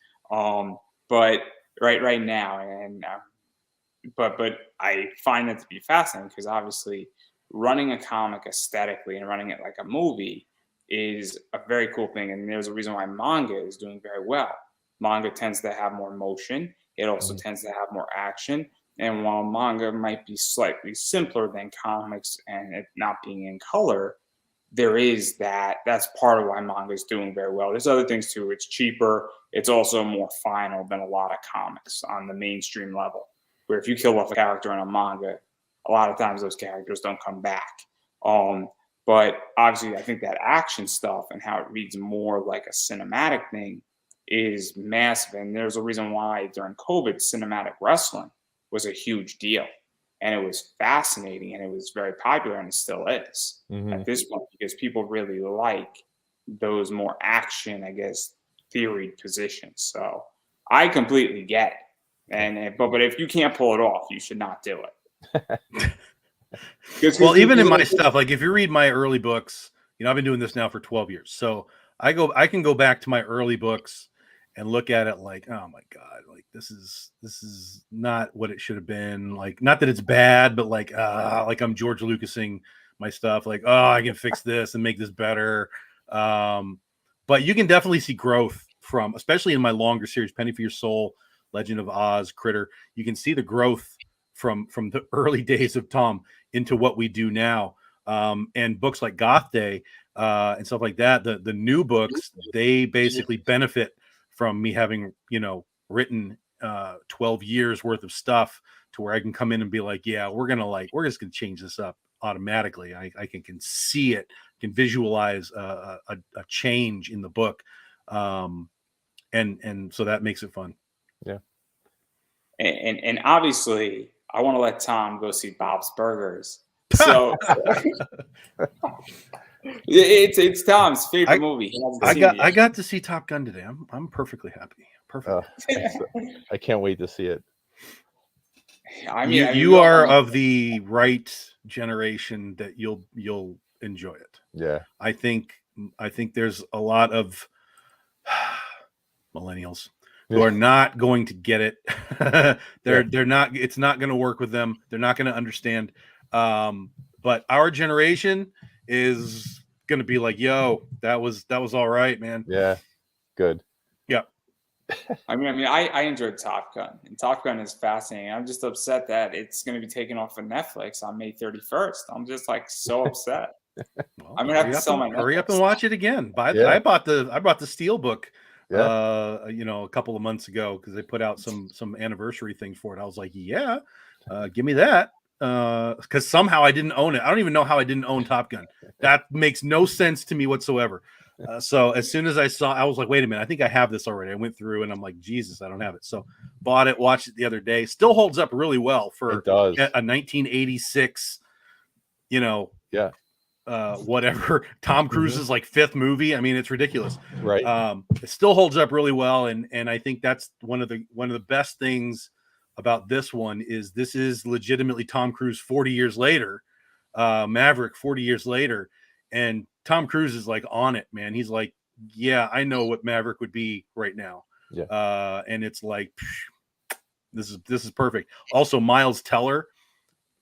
[SPEAKER 1] But right now, and but I find that to be fascinating because obviously running a comic aesthetically and running it like a movie is a very cool thing, and there's a reason why manga is doing very well. Manga tends to have more motion. It also tends to have more action. And while manga might be slightly simpler than comics and it not being in color, there is that's part of why manga is doing very well. There's other things too. It's cheaper. It's also more final than a lot of comics on the mainstream level, where if you kill off a character in a manga, a lot of times those characters don't come back. But obviously, I think that action stuff and how it reads more like a cinematic thing is massive. And there's a reason why during COVID, cinematic wrestling was a huge deal. And it was fascinating and it was very popular, and it still is at this point, because people really like those more action, I guess, theory positions. So I completely get it. But if you can't pull it off, you should not do it.
[SPEAKER 2] Well, even in my stuff, like if you read my early books, I've been doing this now for 12 years. So I can go back to my early books and look at it like, oh my God, like this is not what it should have been. Like, not that it's bad, but like I'm George Lucasing my stuff. Like, oh, I can fix this and make this better. But you can definitely see growth from, especially in my longer series, Penny for Your Soul, Legend of Oz, Critter. You can see the growth from the early days of Tom into what we do now. And books like Goth Day and stuff like that, the new books, they basically benefit from me having, written 12 years worth of stuff to where I can come in and be like, yeah, we're just going to change this up automatically. I can see it, can visualize a change in the book. And so that makes it fun.
[SPEAKER 3] Yeah.
[SPEAKER 1] And obviously I want to let Tom go see Bob's Burgers. So it's Tom's favorite movie.
[SPEAKER 2] I got to see Top Gun today. I'm perfectly happy. Perfect.
[SPEAKER 3] I can't wait to see it.
[SPEAKER 2] You are of the right generation that you'll enjoy it.
[SPEAKER 3] Yeah.
[SPEAKER 2] I think there's a lot of millennials who are not going to get it. They're not. It's not going to work with them. They're not going to understand. But our generation is going to be like, yo, that was all right, man.
[SPEAKER 3] Yeah. Good.
[SPEAKER 2] Yeah.
[SPEAKER 1] I enjoyed Top Gun, and Top Gun is fascinating. I'm just upset that it's going to be taken off of Netflix on May 31st. I'm just like so upset.
[SPEAKER 2] Well,
[SPEAKER 1] I'm gonna have to sell my Netflix.
[SPEAKER 2] Hurry up and watch it again. I bought the Steel book, a couple of months ago because they put out some anniversary things for it. I was like, yeah, give me that. Because somehow I didn't own it. I don't even know how I didn't own Top Gun. That makes no sense to me whatsoever. So as soon as I saw, I was like, wait a minute, I think I have this already. I went through and I'm like, Jesus, I don't have it. So bought it, watched it the other day. Still holds up really well for
[SPEAKER 3] it does.
[SPEAKER 2] a 1986, whatever, Tom Cruise's like fifth movie. I mean, it's ridiculous.
[SPEAKER 3] Right.
[SPEAKER 2] It still holds up really well. And I think that's one of the best things about this one is this is legitimately Tom Cruise 40 years later, Maverick 40 years later. And Tom Cruise is like on it, man. He's like, yeah, I know what Maverick would be right now.
[SPEAKER 3] Yeah.
[SPEAKER 2] And it's like, this is perfect. Also, Miles Teller,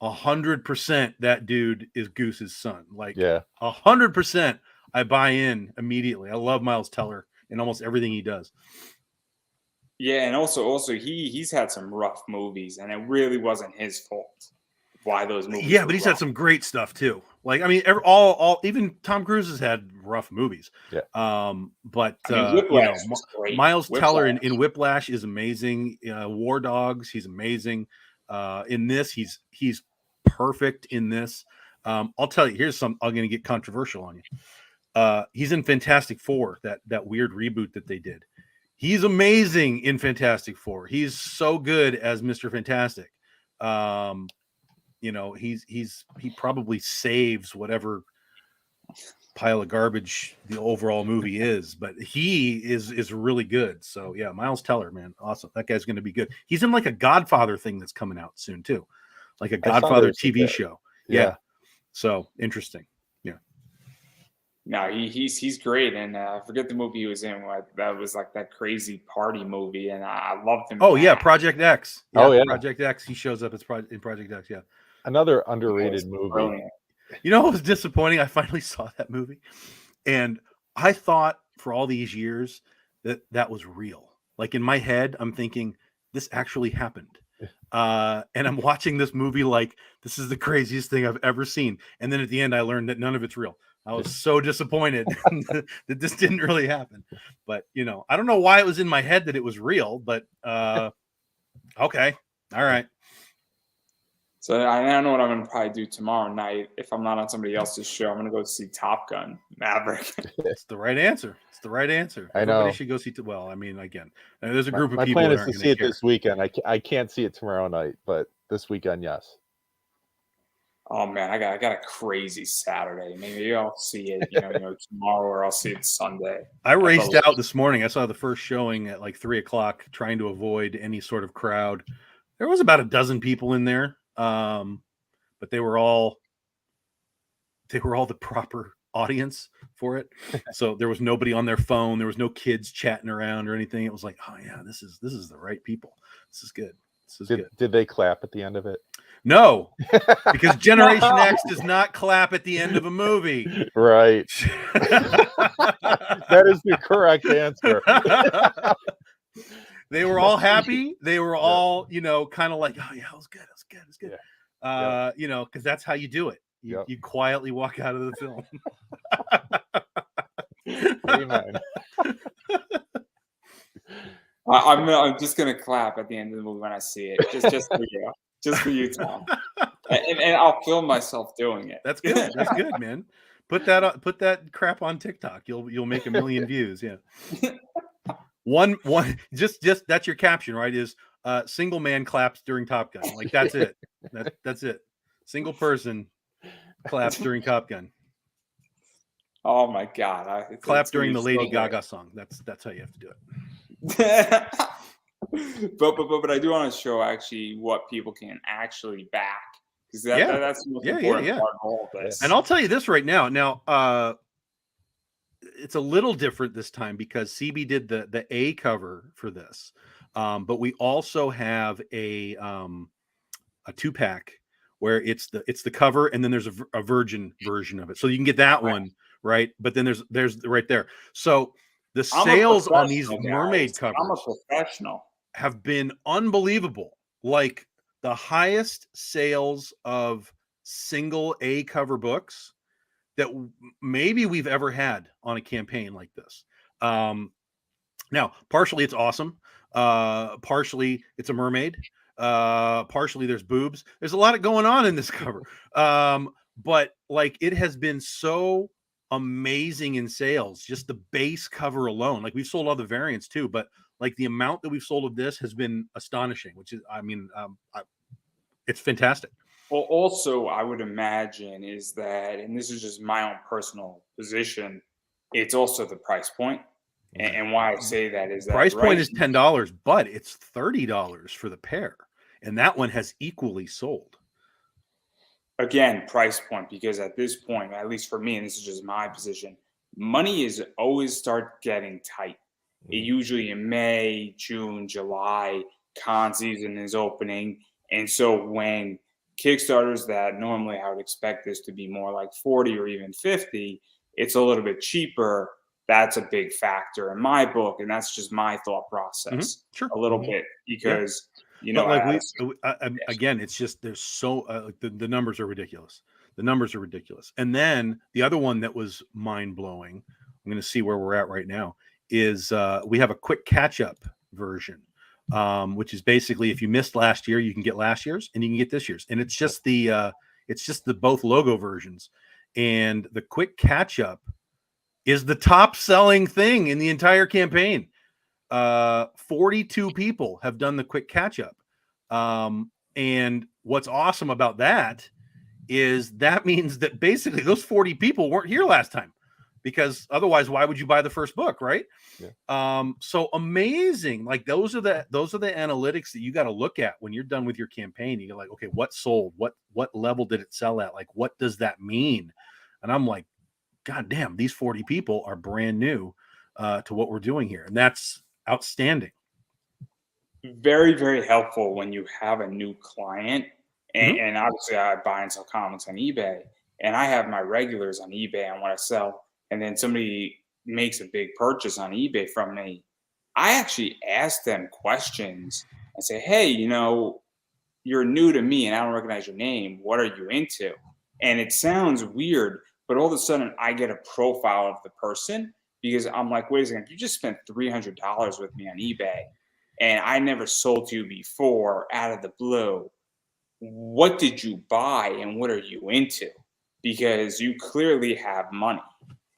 [SPEAKER 2] 100% that dude is Goose's son. Like, 100% I buy in immediately. I love Miles Teller in almost everything he does.
[SPEAKER 1] Yeah, and also he's had some rough movies, and it really wasn't his fault. why those movies.
[SPEAKER 2] Yeah, but he's had some great stuff too. Like, I mean, all even Tom Cruise has had rough movies.
[SPEAKER 3] Yeah.
[SPEAKER 2] But
[SPEAKER 1] I mean,
[SPEAKER 2] you know, Miles Teller in Whiplash is amazing. War Dogs, he's amazing. In this, he's perfect in this. I'll tell you, here's some. I'm going to get controversial on you. He's in Fantastic Four, that weird reboot that they did. He's amazing in Fantastic Four. He's so good as Mr. Fantastic. You know, he probably saves whatever pile of garbage the overall movie is, but he is really good. So yeah, Miles Teller, man, awesome. That guy's going to be good. He's in like a Godfather thing that's coming out soon too, like a Godfather TV show. Yeah. So interesting. Yeah.
[SPEAKER 1] No, he's great, and I forget the movie he was in. That was like that crazy party movie, and I loved him.
[SPEAKER 2] Oh yeah, Project X. Yeah,
[SPEAKER 3] oh yeah,
[SPEAKER 2] Project X. He shows up in Project X. Yeah,
[SPEAKER 3] another underrated movie.
[SPEAKER 1] Brilliant.
[SPEAKER 2] You know what was disappointing? I finally saw that movie, and I thought for all these years that was real. Like in my head, I'm thinking this actually happened. And I'm watching this movie like this is the craziest thing I've ever seen. And then at the end, I learned that none of it's real. I was so disappointed that this didn't really happen. But, you know, I don't know why it was in my head that it was real, but okay. All right.
[SPEAKER 1] So I don't know what I'm going to probably do tomorrow night. If I'm not on somebody else's show, I'm going to go see Top Gun Maverick.
[SPEAKER 2] It's the right answer. It's the right answer.
[SPEAKER 3] I know.
[SPEAKER 2] Everybody should go see. Well, I mean, again, there's a group of people.
[SPEAKER 3] My plan
[SPEAKER 2] that
[SPEAKER 3] is to see it this weekend. I can't see it tomorrow night, but this weekend, yes.
[SPEAKER 1] Oh man, I got a crazy Saturday. Maybe I'll see it, tomorrow, or I'll see it Sunday.
[SPEAKER 2] I raced out this morning. I saw the first showing at like 3:00, trying to avoid any sort of crowd. There was about a dozen people in there, but they were all the proper audience for it. So there was nobody on their phone. There was no kids chatting around or anything. It was like, oh yeah, this is the right people. This is good. Good.
[SPEAKER 3] Did they clap at the end of it?
[SPEAKER 2] No, because Generation X does not clap at the end of a movie.
[SPEAKER 3] Right. That is the correct answer.
[SPEAKER 2] They were all happy. They were all, kind of like, oh yeah, it was good. It was good. Yeah. Because that's how you do it. You quietly walk out of the film.
[SPEAKER 3] Amen.
[SPEAKER 1] I'm just gonna clap at the end of the movie when I see it, just for you, Tom, and I'll film myself doing it.
[SPEAKER 2] That's good. That's good, man. Put that crap on TikTok. You'll make 1 million views. Yeah. One. Just that's your caption, right? Is single man claps during Top Gun. Like that's it. That's it. Single person claps during Top Gun.
[SPEAKER 1] Oh my God!
[SPEAKER 2] Clap during the Lady Gaga song. That's how you have to do it.
[SPEAKER 1] but I do want to show actually what people can actually back, because that's the most important part of all of this.
[SPEAKER 2] And I'll tell you this right now. Now, it's a little different this time because CB did the A cover for this, but we also have a 2-pack where it's the cover and then there's a virgin version of it, so you can get that one right. But then there's right there. So the sales on these mermaid covers,
[SPEAKER 1] I'm a professional,
[SPEAKER 2] have been unbelievable. Like the highest sales of single A cover books that maybe we've ever had on a campaign like this. Now, partially it's awesome. Partially it's a mermaid. Partially there's boobs. There's a lot going on in this cover. But like it has been so amazing in sales, just the base cover alone. Like we've sold all the variants too, but like the amount that we've sold of this has been astonishing, which is, it's fantastic.
[SPEAKER 1] Well, also I would imagine is that, and this is just my own personal position, it's also the price point. And why I say that is that
[SPEAKER 2] price point is $10, but it's $30 for the pair. And that one has equally sold.
[SPEAKER 1] Again, price point, because at this point, at least for me, and this is just my position, money is always start getting tight. Usually in May, June, July, con season is opening. And so when Kickstarters that normally I would expect this to be more like 40 or even 50, it's a little bit cheaper. That's a big factor in my book. And that's just my thought process.
[SPEAKER 2] Sure.
[SPEAKER 1] A little bit, because You know,
[SPEAKER 2] But like
[SPEAKER 1] yeah.
[SPEAKER 2] again, it's just there's so the numbers are ridiculous. The numbers are ridiculous. And then the other one that was mind blowing, I'm going to see where we're at right now, is we have a quick catch up version, which is basically if you missed last year, you can get last year's and you can get this year's, and it's just the both logo versions, and the quick catch up is the top selling thing in the entire campaign. 42 people have done the quick catch up. And what's awesome about that is that means that basically those 40 people weren't here last time, because otherwise, why would you buy the first book, right?
[SPEAKER 3] Yeah.
[SPEAKER 2] So amazing. Like those are the analytics that you got to look at when you're done with your campaign. You're like, okay, what sold? What level did it sell at? Like, what does that mean? And I'm like, God damn, these 40 people are brand new to what we're doing here. And that's outstanding.
[SPEAKER 1] Very, very helpful when you have a new client. And obviously I buy and sell comics on eBay, and I have my regulars on eBay and what I sell. And then somebody makes a big purchase on eBay from me. I actually ask them questions and say, hey, you're new to me and I don't recognize your name. What are you into? And it sounds weird, but all of a sudden I get a profile of the person, because I'm like, wait a second, you just spent $300 with me on eBay and I never sold to you before out of the blue. What did you buy and what are you into? Because you clearly have money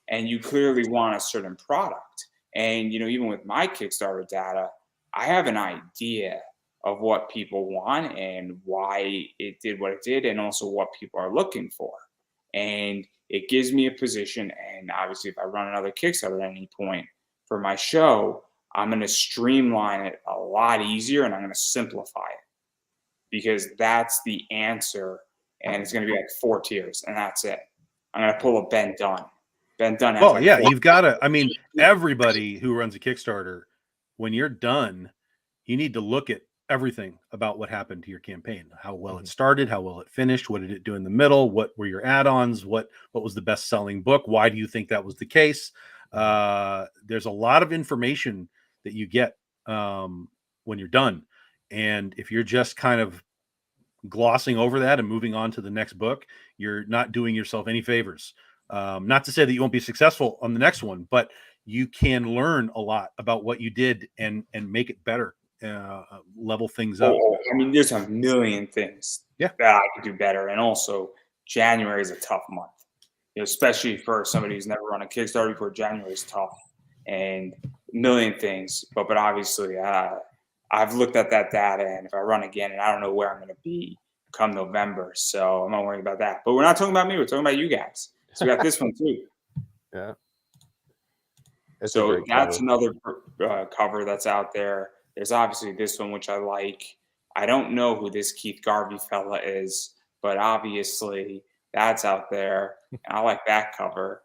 [SPEAKER 1] and you clearly want a certain product. And, even with my Kickstarter data, I have an idea of what people want and why it did what it did, and also what people are looking for. And it gives me a position. And obviously, if I run another Kickstarter at any point for my show, I'm going to streamline it a lot easier and I'm going to simplify it, because that's the answer. And it's going to be like 4 tiers and that's it. I'm going to pull a Ben Dunn. Ben Dunn has
[SPEAKER 2] yeah, you've got to, everybody who runs a Kickstarter, when you're done, you need to look at everything about what happened to your campaign, how well it started, how well it finished, what did it do in the middle, what were your add-ons, what was the best selling book, why do you think that was the case? There's a lot of information that you get when you're done. And if you're just kind of glossing over that and moving on to the next book, you're not doing yourself any favors. Not to say that you won't be successful on the next one, but you can learn a lot about what you did and make it better, level things up.
[SPEAKER 1] There's a million things that I could do better. And also, January is a tough month, especially for somebody who's never run a Kickstarter before. January is tough, and a million things. But obviously, I've looked at that data, and if I run again, and I don't know where I'm going to be come November, so I'm not worried about that. But we're not talking about me; we're talking about you guys. So we got this one too.
[SPEAKER 3] Yeah.
[SPEAKER 1] So that's another cover that's out there. There's obviously this one, which I like. I don't know who this Keith Garvey fella is, but obviously that's out there. And I like that cover.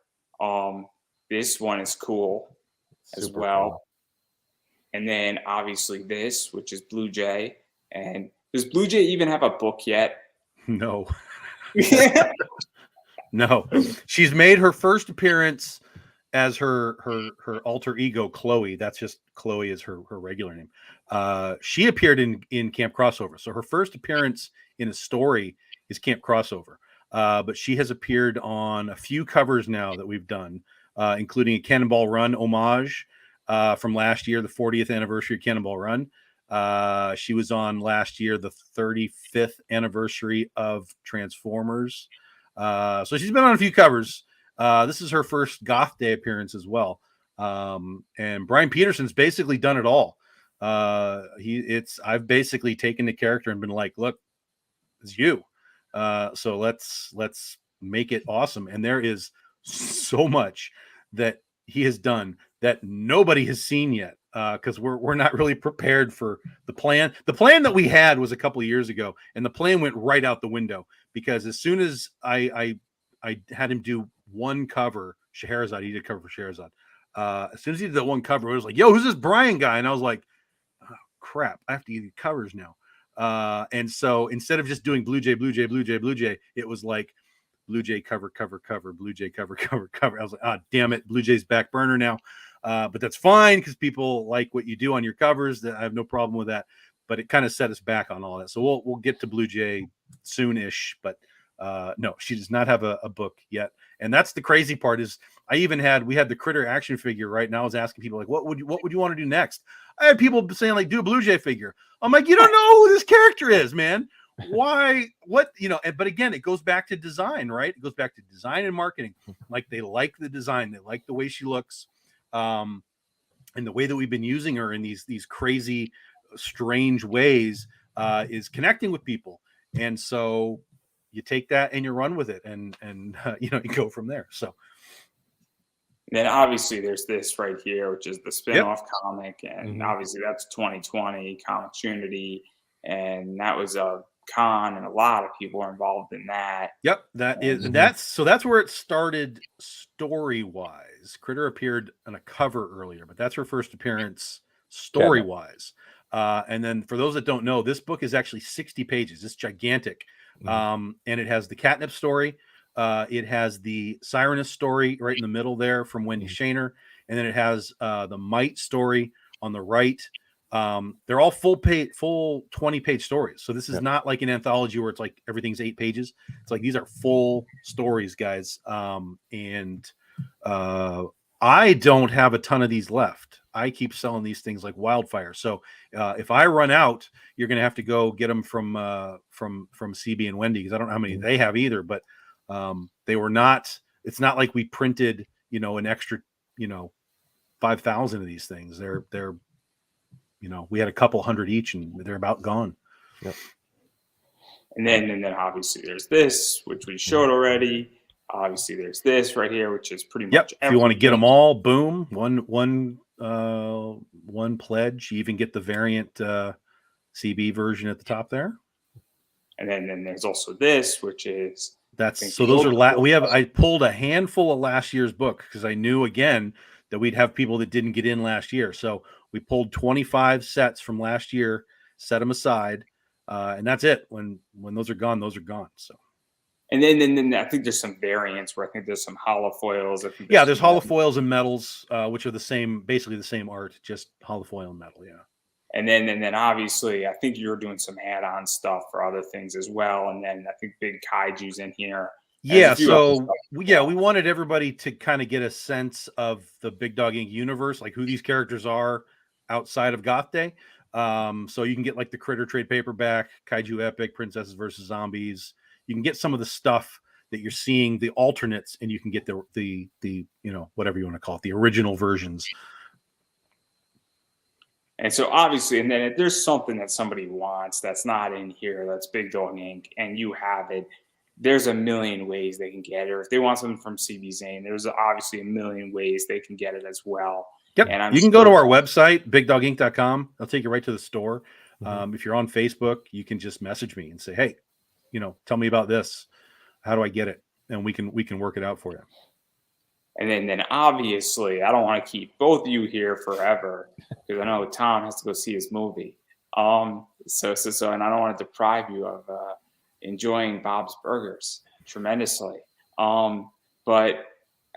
[SPEAKER 1] This one is cool as well. Cool. And then obviously this, which is Blue Jay. And does Blue Jay even have a book yet?
[SPEAKER 2] No. No. She's made her first appearance as her alter ego, Chloe. That's just Chloe is her regular name. She appeared in Camp Crossover. So her first appearance in a story is Camp Crossover. But she has appeared on a few covers now that we've done, including a Cannonball Run homage from last year, the 40th anniversary of Cannonball Run. She was on last year, the 35th anniversary of Transformers. So she's been on a few covers. This is her first Goth Day appearance as well. And Brian Peterson's basically done it all. I've basically taken the character and been like, look, it's you. So let's make it awesome. And there is so much that he has done that nobody has seen yet. Because we're not really prepared for the plan. The plan that we had was a couple of years ago, and the plan went right out the window, because as soon as I had him do one cover, Scheherazade, he did a cover for Scheherazade. As soon as he did that one cover, it was like, yo, who's this Brian guy? And I was like, oh, crap, I have to get covers now. And so instead of just doing Blue Jay, it was like Blue Jay cover, Blue Jay cover. I was like, ah, damn it, Blue Jay's back burner now. But that's fine, because people like what you do on your covers. I have no problem with that. but it kind of set us back on all that. So we'll get to Blue Jay soon-ish, but no, she does not have a book yet. And that's the crazy part is we had the Critter action figure, right? And I was asking people like, what would you want to do next? I had people saying like, do a Blue Jay figure. I'm like, you don't know who this character is, man. Why? What? But again, it goes back to design, right? It goes back to design and marketing. Like they like the design, they like the way she looks, and the way that we've been using her in these crazy, strange ways is connecting with people. And so you take that and you run with it, and you go from there. So.
[SPEAKER 1] And then obviously there's this right here, which is the spinoff comic, and obviously that's 2020 Comics Unity, and that was a con, and a lot of people are involved in that.
[SPEAKER 2] Yep, that's where it started story wise. Critter appeared on a cover earlier, but that's her first appearance story wise. And then for those that don't know, this book is actually 60 pages. It's gigantic, and it has the catnip story. It has the Sirenus story right in the middle there from Wendy Shaner, and then it has the Might story on the right. They're all full 20-page stories. So this is not like an anthology where it's like everything's 8 pages. It's like these are full stories, guys. And I don't have a ton of these left. I keep selling these things like wildfire. So if I run out, you're going to have to go get them from CB and Wendy, because I don't know how many they have either. But they were not. It's not like we printed, an extra, 5,000 of these things. They're we had a couple hundred each, and they're about gone.
[SPEAKER 3] Yep. And
[SPEAKER 1] then obviously there's this, which we showed already. Obviously there's this right here, which is pretty much
[SPEAKER 2] everything. If you want to get them all, boom, one pledge. You even get the variant CB version at the top there.
[SPEAKER 1] And then there's also this, which is
[SPEAKER 2] those are I pulled a handful of last year's book because I knew again that we'd have people that didn't get in last year. So we pulled 25 sets from last year, set them aside, and that's it. When those are gone, those are gone. So,
[SPEAKER 1] and then I think there's some variants where I think there's some holofoils.
[SPEAKER 2] There's holofoils and metals, which are basically the same art, just holofoil and metal. Yeah.
[SPEAKER 1] And then obviously I think you're doing some add-on stuff for other things as well. And then I think Big Kaiju's in here.
[SPEAKER 2] Yeah, so we wanted everybody to kind of get a sense of the Big Dog Inc. universe, like who these characters are outside of Goth Day. So you can get like the Critter trade paperback, Kaiju Epic, Princesses versus Zombies. You can get some of the stuff that you're seeing, the alternates, and you can get the whatever you want to call it, the original versions.
[SPEAKER 1] And so obviously, and then if there's something that somebody wants that's not in here, that's Big Dog Inc., and you have it, there's a million ways they can get it. Or if they want something from CB Zane, there's obviously a million ways they can get it as well.
[SPEAKER 2] Yep. And you can go to our website, bigdoginc.com. I'll take you right to the store. If you're on Facebook, you can just message me and say, hey, tell me about this. How do I get it? And we can work it out for you.
[SPEAKER 1] And then obviously, I don't want to keep both of you here forever because I know Tom has to go see his movie. So and I don't want to deprive you of enjoying Bob's Burgers tremendously. But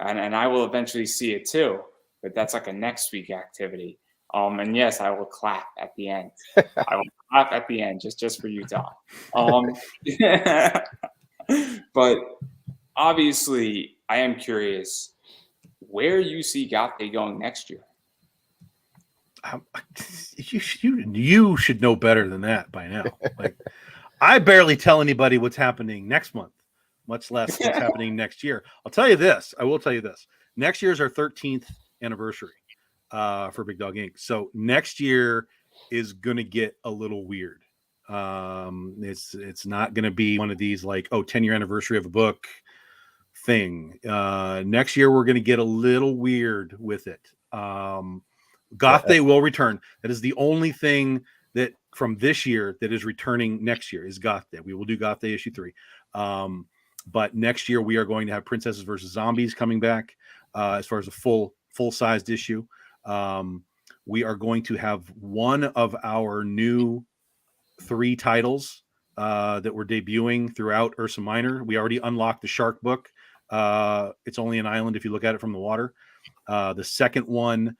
[SPEAKER 1] I will eventually see it too. But that's like a next week activity. And yes, I will clap at the end. I will clap at the end just for you, Tom. But obviously, I am curious where you see Gothe going next year.
[SPEAKER 2] You should know better than that by now. Like, I barely tell anybody what's happening next month, much less what's happening next year. I will tell you this. Next year is our 13th anniversary for Big Dog Inc. So next year is going to get a little weird. It's not going to be one of these like, 10-year anniversary of a book thing. Next year we're going to get a little weird with it. Goth Day will return. That is the only thing that from this year that is returning next year is Goth Day. We will do Goth Day issue 3. But next year we are going to have Princesses versus Zombies coming back as far as a full-sized issue. We are going to have one of our new 3 titles that we're debuting throughout Ursa Minor. We already unlocked the Shark book. It's only an island if you look at it from the water. The second one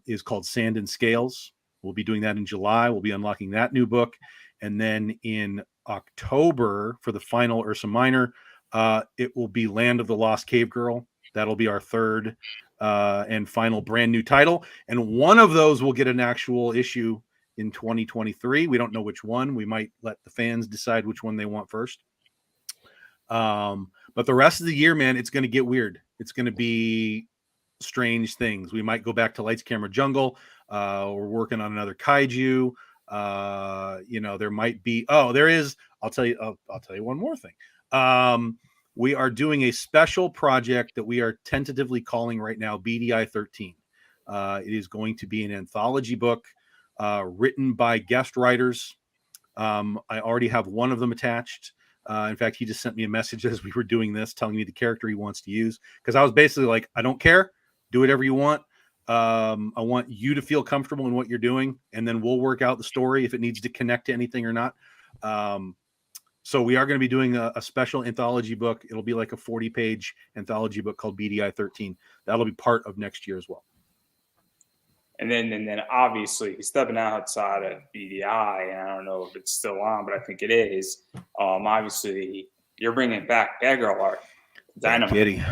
[SPEAKER 2] is called Sand and Scales. We'll be doing that in July. We'll be unlocking that new book. And then in October, for the final Ursa Minor, it will be Land of the Lost Cave Girl. That'll be our third and final brand new title. And one of those will get an actual issue in 2023. We don't know which one. We might let the fans decide which one they want first. But the rest of the year, man, it's going to get weird. It's going to be strange things. We might go back to Lights Camera Jungle. We're working on another kaiju. There might be, there is, I'll tell you one more thing. We are doing a special project that we are tentatively calling right now BDI 13. It is going to be an anthology book written by guest writers. I already have one of them attached. In fact, he just sent me a message as we were doing this, telling me the character he wants to use. Because I was basically like, I don't care. Do whatever you want. I want you to feel comfortable in what you're doing, and then we'll work out the story if it needs to connect to anything or not. So we are going to be doing a special anthology book. It'll be like a 40-page anthology book called BDI 13. That'll be part of next year as well.
[SPEAKER 1] And then obviously stepping outside of BDI, and I don't know if it's still on, but I think it is. Obviously, you're bringing back Bad Girl art. Dynamite.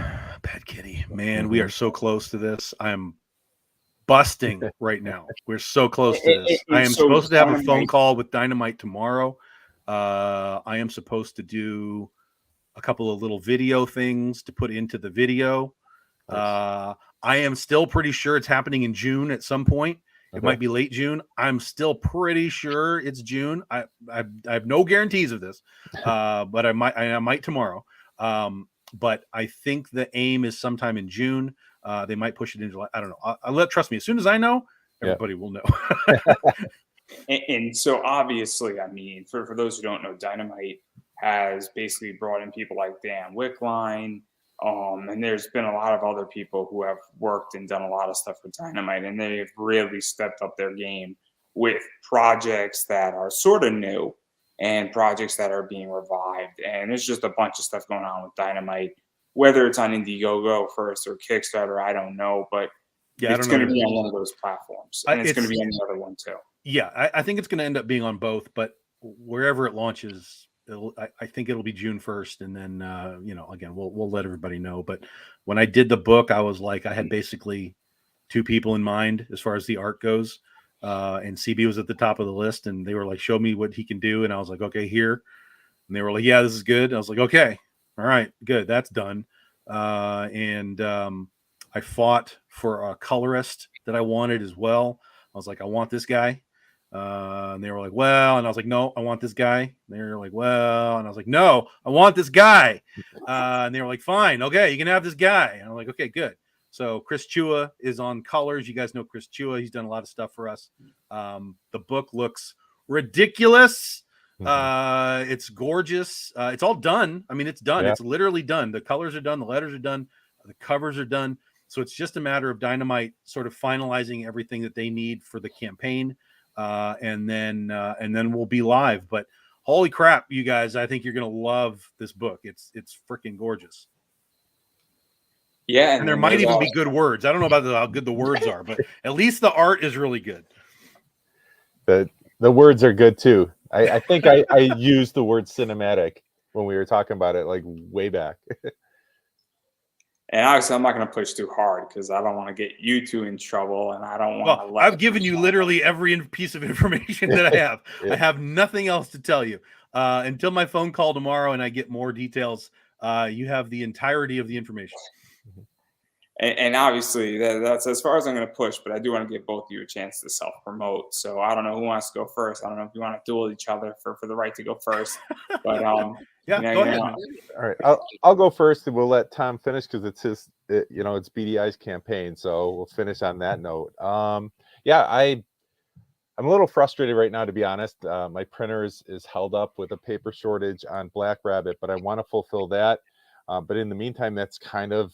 [SPEAKER 2] Bad Kitty. Man, we are so close to this. I'm busting right now. We're so close to this. I am supposed to have a phone call with Dynamite tomorrow. I am supposed to do a couple of little video things to put into the video. I am still pretty sure it's happening in June at some point. It might be late June. I'm still pretty sure it's June. I have no guarantees of this, but I might tomorrow. But I think the aim is sometime in June. They might push it in July. I don't know. Trust me. As soon as I know, everybody will know.
[SPEAKER 1] and so obviously, I mean, for those who don't know, Dynamite has basically brought in people like Dan Wickline. And there's been a lot of other people who have worked and done a lot of stuff with Dynamite, and they've really stepped up their game with projects that are sort of new and projects that are being revived. And there's just a bunch of stuff going on with Dynamite, whether it's on Indiegogo first or Kickstarter, I don't know, but it's going to be on one of those platforms, and it's going to be on the other one too.
[SPEAKER 2] Yeah, I think it's going to end up being on both, but wherever it launches, I think it'll be June 1st, and then again we'll let everybody know. But when I did the book, I was like, I had basically two people in mind as far as the art goes, and CB was at the top of the list, and they were like, show me what he can do, and I was like, okay, here, and they were like, yeah, this is good. And I was like, okay, all right, good, that's done. I fought for a colorist that I wanted as well. I was like, I want this guy. And they were like, well, and I was like, no, I want this guy. And they were like, well, and I was like, no, I want this guy. And they were like, fine, okay, you can have this guy. And I'm like, okay, good. So Chris Chua is on colors. You guys know Chris Chua. He's done a lot of stuff for us. The book looks ridiculous. It's gorgeous. It's all done. I mean, it's done. Yeah. It's literally done. The colors are done. The letters are done. The covers are done. So it's just a matter of Dynamite sort of finalizing everything that they need for the campaign. And then we'll be live. But holy crap, you guys, I think you're going to love this book. It's freaking gorgeous.
[SPEAKER 1] Yeah.
[SPEAKER 2] And there might even be good words. I don't know about how good the words are, but at least the art is really good.
[SPEAKER 3] The words are good too. I think I used the word cinematic when we were talking about it, like way back.
[SPEAKER 1] And obviously, I'm not going to push too hard because I don't want to get you two in trouble, and I don't want to.
[SPEAKER 2] Well, I've given you literally every piece of information that I have. Yeah. I have nothing else to tell you until my phone call tomorrow, and I get more details. You have the entirety of the information.
[SPEAKER 1] And obviously, that's as far as I'm going to push. But I do want to give both of you a chance to self-promote. So I don't know who wants to go first. I don't know if you want to duel each other for the right to go first. But
[SPEAKER 2] yeah, go ahead.
[SPEAKER 3] All right, I'll go first, and we'll let Tom finish because it's his, it's BDI's campaign. So we'll finish on that note. I'm a little frustrated right now, to be honest. My printer is held up with a paper shortage on Black Rabbit, but I want to fulfill that. But in the meantime, that's kind of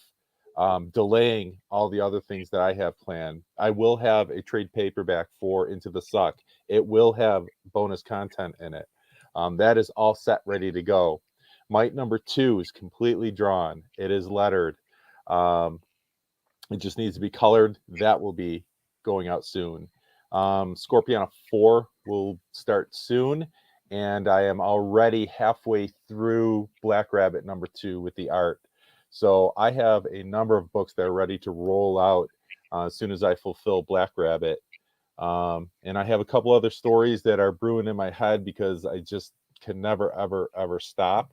[SPEAKER 3] delaying all the other things that I have planned. I will have a trade paperback for Into the Suck. It will have bonus content in it. That is all set, ready to go. Mite number 2 is completely drawn. It is lettered. It just needs to be colored. That will be going out soon. Scorpion 4 will start soon, and I am already halfway through Black Rabbit number 2 with the art. So I have a number of books that are ready to roll out as soon as I fulfill Black Rabbit. And I have a couple other stories that are brewing in my head because I just can never, ever, ever stop.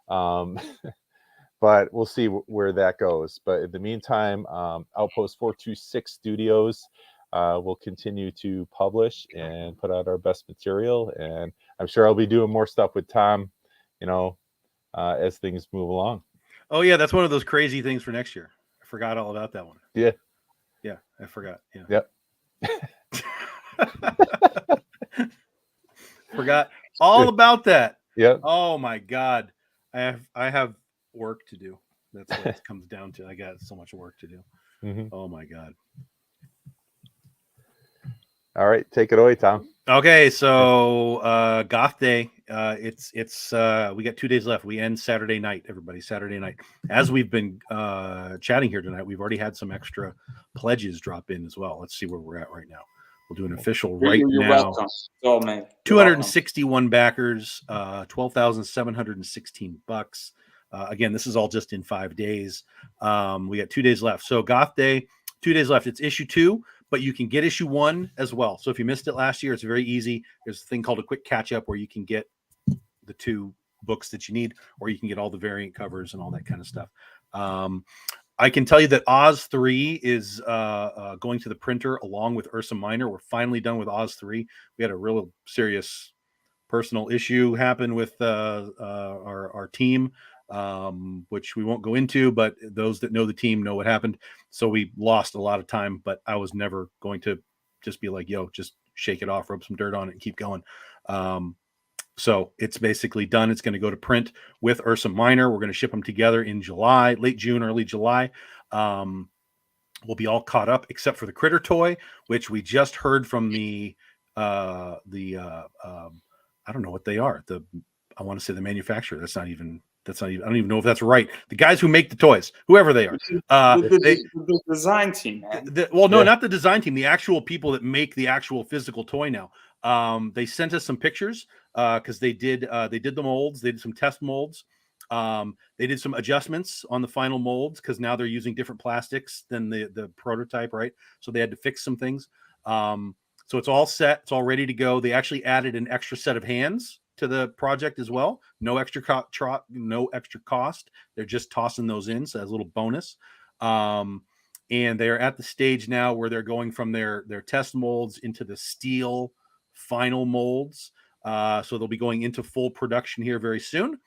[SPEAKER 3] But we'll see where that goes. But in the meantime, Outpost 426 Studios will continue to publish and put out our best material. And I'm sure I'll be doing more stuff with Tom, as things move along.
[SPEAKER 2] Oh yeah, that's one of those crazy things for next year. I forgot all about that one.
[SPEAKER 3] Yeah.
[SPEAKER 2] Yeah, I forgot. Yeah.
[SPEAKER 3] Yep.
[SPEAKER 2] Forgot all about that.
[SPEAKER 3] Yep.
[SPEAKER 2] Oh my God. I have work to do. That's what it comes down to. I got so much work to do.
[SPEAKER 3] Mm-hmm.
[SPEAKER 2] Oh my God.
[SPEAKER 3] All right, take it away, Tom.
[SPEAKER 2] Okay, so Goth Day. It's we got 2 days left. We end Saturday night, everybody. Saturday night. As we've been chatting here tonight, we've already had some extra pledges drop in as well. Let's see where we're at right now. We'll do an official right
[SPEAKER 1] You're
[SPEAKER 2] now.
[SPEAKER 1] welcome. Oh, man.
[SPEAKER 2] 261 backers, $12,716. Again, this is all just in 5 days. We got 2 days left. So Goth Day, 2 days left. It's issue 2. But you can get issue 1 as well. So if you missed it last year, it's very easy. There's a thing called a quick catch up where you can get the 2 books that you need, or you can get all the variant covers and all that kind of stuff. I can tell you that Oz 3 is going to the printer along with Ursa Minor. We're finally done with Oz 3. We had a real serious personal issue happen with our team, which we won't go into, but those that know the team know what happened. So we lost a lot of time, but I was never going to just be like, yo, just shake it off, rub some dirt on it and keep going. So it's basically done. It's going to go to print with Ursa Minor. We're going to ship them together in July, late June, early July. We'll be all caught up except for the Critter toy, which we just heard from I don't know what they are. I want to say the manufacturer. I don't even know if that's right. The guys who make the toys, whoever they are.
[SPEAKER 1] The design team, man.
[SPEAKER 2] Not the design team. The actual people that make the actual physical toy now. They sent us some pictures because they did the molds. They did some test molds. They did some adjustments on the final molds because now they're using different plastics than the prototype, right? So they had to fix some things. So it's all set. It's all ready to go. They actually added an extra set of hands to the project as well. No extra cost. They're just tossing those in, so as a little bonus. And they're at the stage now where they're going from their test molds into the steel final molds. So they'll be going into full production here very soon.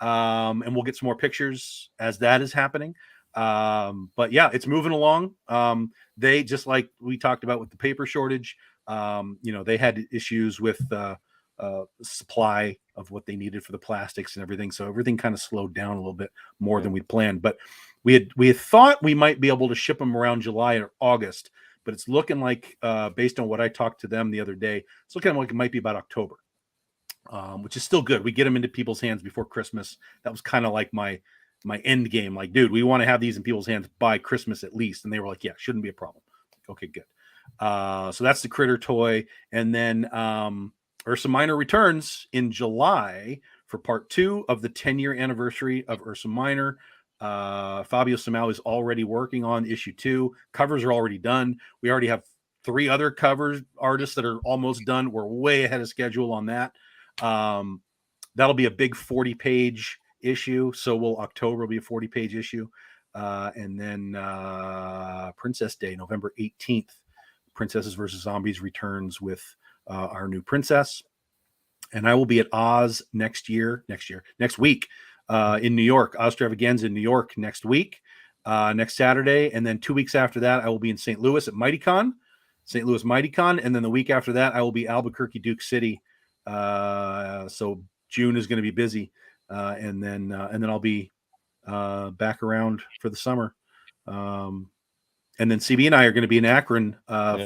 [SPEAKER 2] And we'll get some more pictures as that is happening. But yeah, it's moving along. They, just like we talked about with the paper shortage, they had issues with supply of what they needed for the plastics and everything. So everything kind of slowed down a little bit more than we'd planned. But we had thought we might be able to ship them around July or August, but it's looking like, based on what I talked to them the other day, it's looking like it might be about October, which is still good. We get them into people's hands before Christmas. That was kind of like my end game. Like, dude, we want to have these in people's hands by Christmas at least. And they were like, yeah, shouldn't be a problem. Okay, good. So that's the Critter toy. And then Ursa Minor returns in July for part 2 of the 10-year anniversary of Ursa Minor. Fabio Samau is already working on issue 2. Covers are already done. We already have 3 other covers artists that are almost done. We're way ahead of schedule on that. That'll be a big 40-page issue. So October will be a 40-page issue. And then Princess Day, November 18th, Princesses versus Zombies returns with our new princess. And I will be at Oz next week in New York. Oztravaganza in New York next week, next Saturday. And then 2 weeks after that, I will be in St. Louis at St. Louis MightyCon. And then the week after that, I will be Albuquerque, Duke City. So June is going to be busy. And then I'll be back around for the summer. And then CB and I are going to be in Akron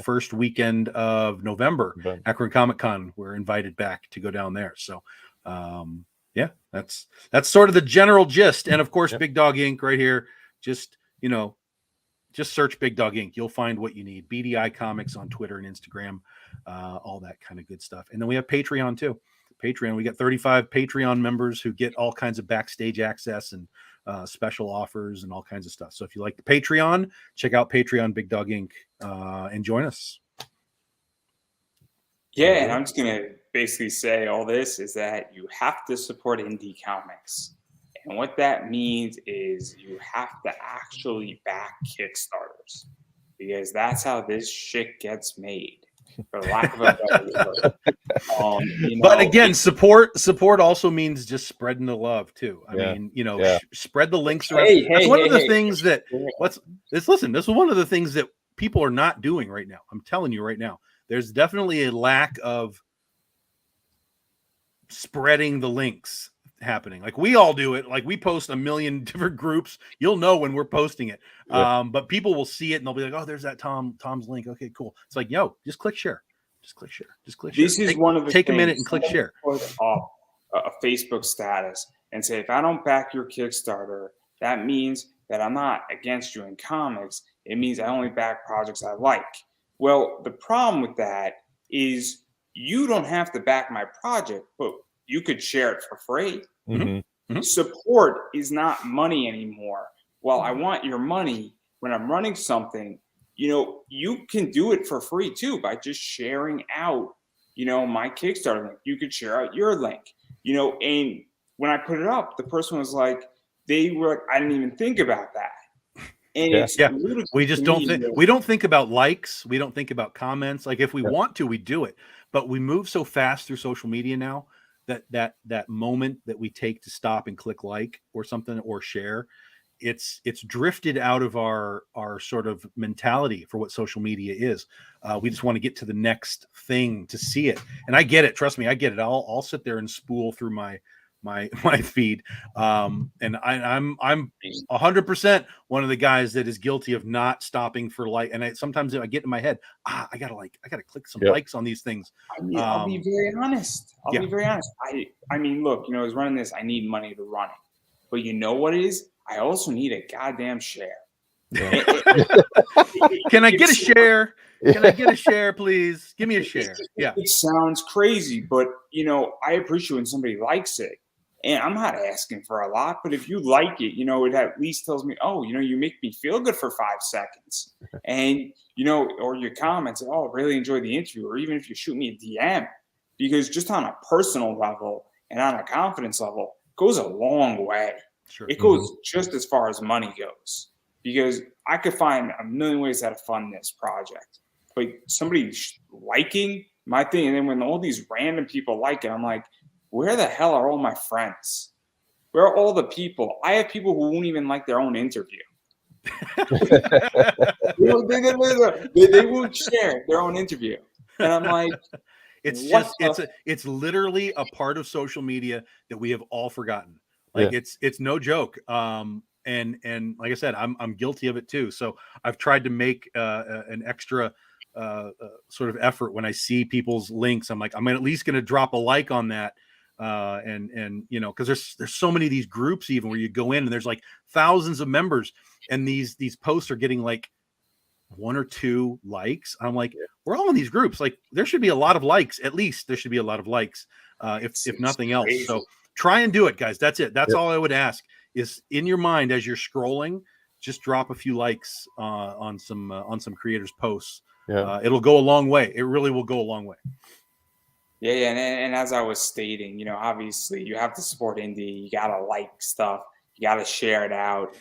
[SPEAKER 2] first weekend of November, Akron Comic Con. We're invited back to go down there. So, that's sort of the general gist. And of course, Big Dog Inc. right here. Just search Big Dog Inc. You'll find what you need. BDI Comics on Twitter and Instagram. all that kind of good stuff. And then we have Patreon too. Patreon, we got 35 Patreon members who get all kinds of backstage access and special offers and all kinds of stuff. So if you like the Patreon, check out Patreon Big Dog Inc. And join us.
[SPEAKER 1] Yeah, and I'm just going to basically say all this is that you have to support indie comics. And what that means is you have to actually back Kickstarters, because that's how this shit gets made, for lack of a better word.
[SPEAKER 2] But again, support also means just spreading the love too. I mean, spread the links around. That's one of the things that this is one of the things that people are not doing right now. I'm telling you right now, there's definitely a lack of spreading the links happening. Like we all do it. Like we post a million different groups. You'll know when we're posting it. But people will see it and they'll be like, "Oh, there's that Tom's link. Okay, cool." It's like, yo, just click share. Just click share. Just click share.
[SPEAKER 1] This is one of the
[SPEAKER 2] take a minute and click share.
[SPEAKER 1] Put up a Facebook status and say, if I don't back your Kickstarter, that means that I'm not against you in comics. It means I only back projects I like. Well, the problem with that is you don't have to back my project, but you could share it for free.
[SPEAKER 2] Mm-hmm.
[SPEAKER 1] Support is not money anymore. Well, I want your money when I'm running something. You can do it for free too by just sharing out, my Kickstarter link. You could share out your link, and when I put it up, the person was like, I didn't even think about that. And
[SPEAKER 2] we just don't think, we don't think about likes. We don't think about comments. Like if we want to, we do it, but we move so fast through social media now that moment that we take to stop and click like or something or share, it's drifted out of our sort of mentality for what social media is. We just want to get to the next thing to see it. And I get it. Trust me, I get it. I'll sit there and spool through my feed. And I'm 100% one of the guys that is guilty of not stopping for like, and sometimes I get in my head, I gotta click some likes on these things.
[SPEAKER 1] I'll be very honest. I'll be very honest. I mean, look, I was running this, I need money to run it, but you know what it is? I also need a goddamn share.
[SPEAKER 2] Can I get a share? Can I get a share, please? Give me a share.
[SPEAKER 1] It sounds crazy, but I appreciate when somebody likes it. And I'm not asking for a lot, but if you like it, it at least tells me, oh, you make me feel good for 5 seconds. And, or your comments, oh, really enjoyed the interview. Or even if you shoot me a DM, because just on a personal level and on a confidence level goes a long way.
[SPEAKER 2] Sure.
[SPEAKER 1] It goes just as far as money goes, because I could find a million ways how to fund this project. But somebody liking my thing, and then when all these random people like it, I'm like, where the hell are all my friends? Where are all the people? I have people who won't even like their own interview. They won't share their own interview. And I'm like,
[SPEAKER 2] it's literally a part of social media that we have all forgotten. Like it's no joke. And like I said, I'm guilty of it too. So I've tried to make an extra sort of effort when I see people's links. I'm like, I'm at least going to drop a like on that. And because there's so many of these groups even where you go in and there's like thousands of members and these posts are getting like 1 or 2 likes. I'm like, we're all in these groups. Like there should be a lot of likes. At least there should be a lot of likes, if nothing else. So try and do it, guys. That's it. That's all I would ask is in your mind as you're scrolling, just drop a few likes on some creators' posts. It'll go a long way. It really will go a long way.
[SPEAKER 1] Yeah, and as I was stating, obviously you have to support indie. You gotta like stuff. You gotta share it out.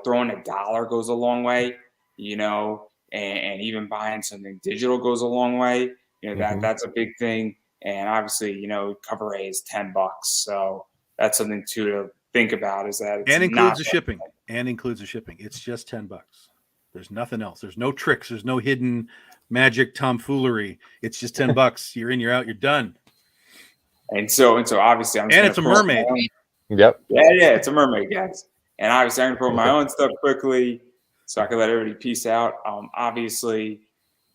[SPEAKER 1] Throwing $1 goes a long way. And even buying something digital goes a long way. That's a big thing. And obviously, cover A is $10. So that's something to think about. Is that
[SPEAKER 2] and includes the shipping. And includes the shipping. It's just $10. There's nothing else. There's no tricks. There's no hidden magic tomfoolery. It's just $10. You're in, you're out, you're done.
[SPEAKER 1] And so obviously I'm just
[SPEAKER 2] and it's a mermaid.
[SPEAKER 3] Yep.
[SPEAKER 1] Yeah, it's a mermaid, guys. And obviously I'm gonna put my own stuff quickly so I can let everybody peace out. Obviously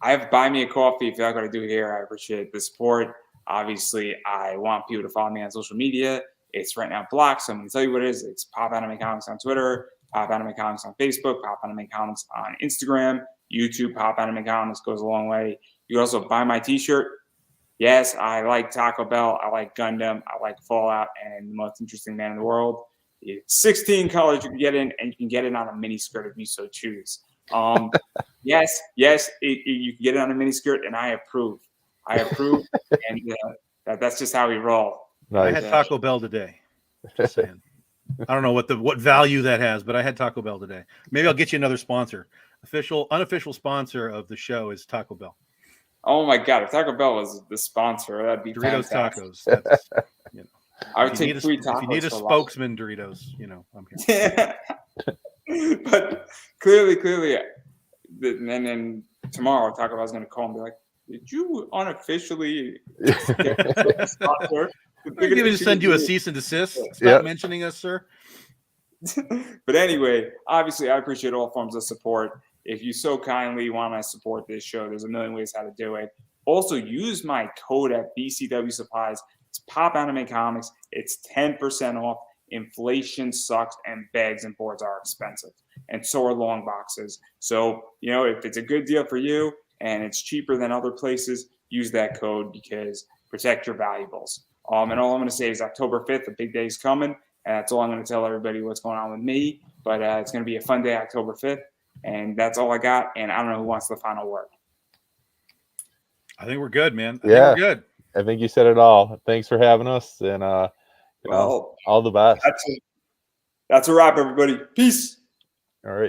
[SPEAKER 1] I have Buy Me a Coffee. If you're not gonna do it here, I appreciate the support. Obviously I want people to follow me on social media. It's right now blocked, so I'm gonna tell you what it is. It's Pop Anime Comics on Twitter, Pop Anime Comics on Facebook, Pop Anime Comics on Instagram, YouTube. Pop Anime Comics goes a long way. You can also buy my t-shirt. Yes, I like Taco Bell. I like Gundam. I like Fallout and The Most Interesting Man in the World. It's 16 colors you can get in, and you can get it on a mini skirt if you so choose. Yes, you can get it on a mini skirt, and I approve. And that's just how we roll.
[SPEAKER 2] Nice. I had Taco Bell today. Just saying. I don't know what value that has, but I had Taco Bell today. Maybe I'll get you another sponsor. Unofficial sponsor of the show is Taco Bell.
[SPEAKER 1] Oh my God! If Taco Bell was the sponsor, that'd be
[SPEAKER 2] Doritos
[SPEAKER 1] fantastic.
[SPEAKER 2] Tacos. That's,
[SPEAKER 1] I would take free tacos.
[SPEAKER 2] If you need a spokesman, Doritos, I'm here.
[SPEAKER 1] But clearly, and then tomorrow Taco Bell's going to call and be like, "Did you unofficially get a sponsor?"
[SPEAKER 2] We're going to send you a cease and desist. Stop mentioning us, sir.
[SPEAKER 1] But anyway, obviously, I appreciate all forms of support. If you so kindly want to support this show, there's a million ways how to do it. Also, use my code at BCW Supplies. It's Pop Anime Comics. It's 10% off. Inflation sucks, and bags and boards are expensive, and so are long boxes. So, if it's a good deal for you and it's cheaper than other places, use that code because protect your valuables. And all I'm going to say is October 5th, a big day is coming. And that's all I'm going to tell everybody what's going on with me. But it's going to be a fun day, October 5th. And that's all I got. And I don't know who wants the final word.
[SPEAKER 2] I think we're good, man. I think we're good.
[SPEAKER 3] I think you said it all. Thanks for having us. And, all the best.
[SPEAKER 1] That's a wrap, everybody. Peace.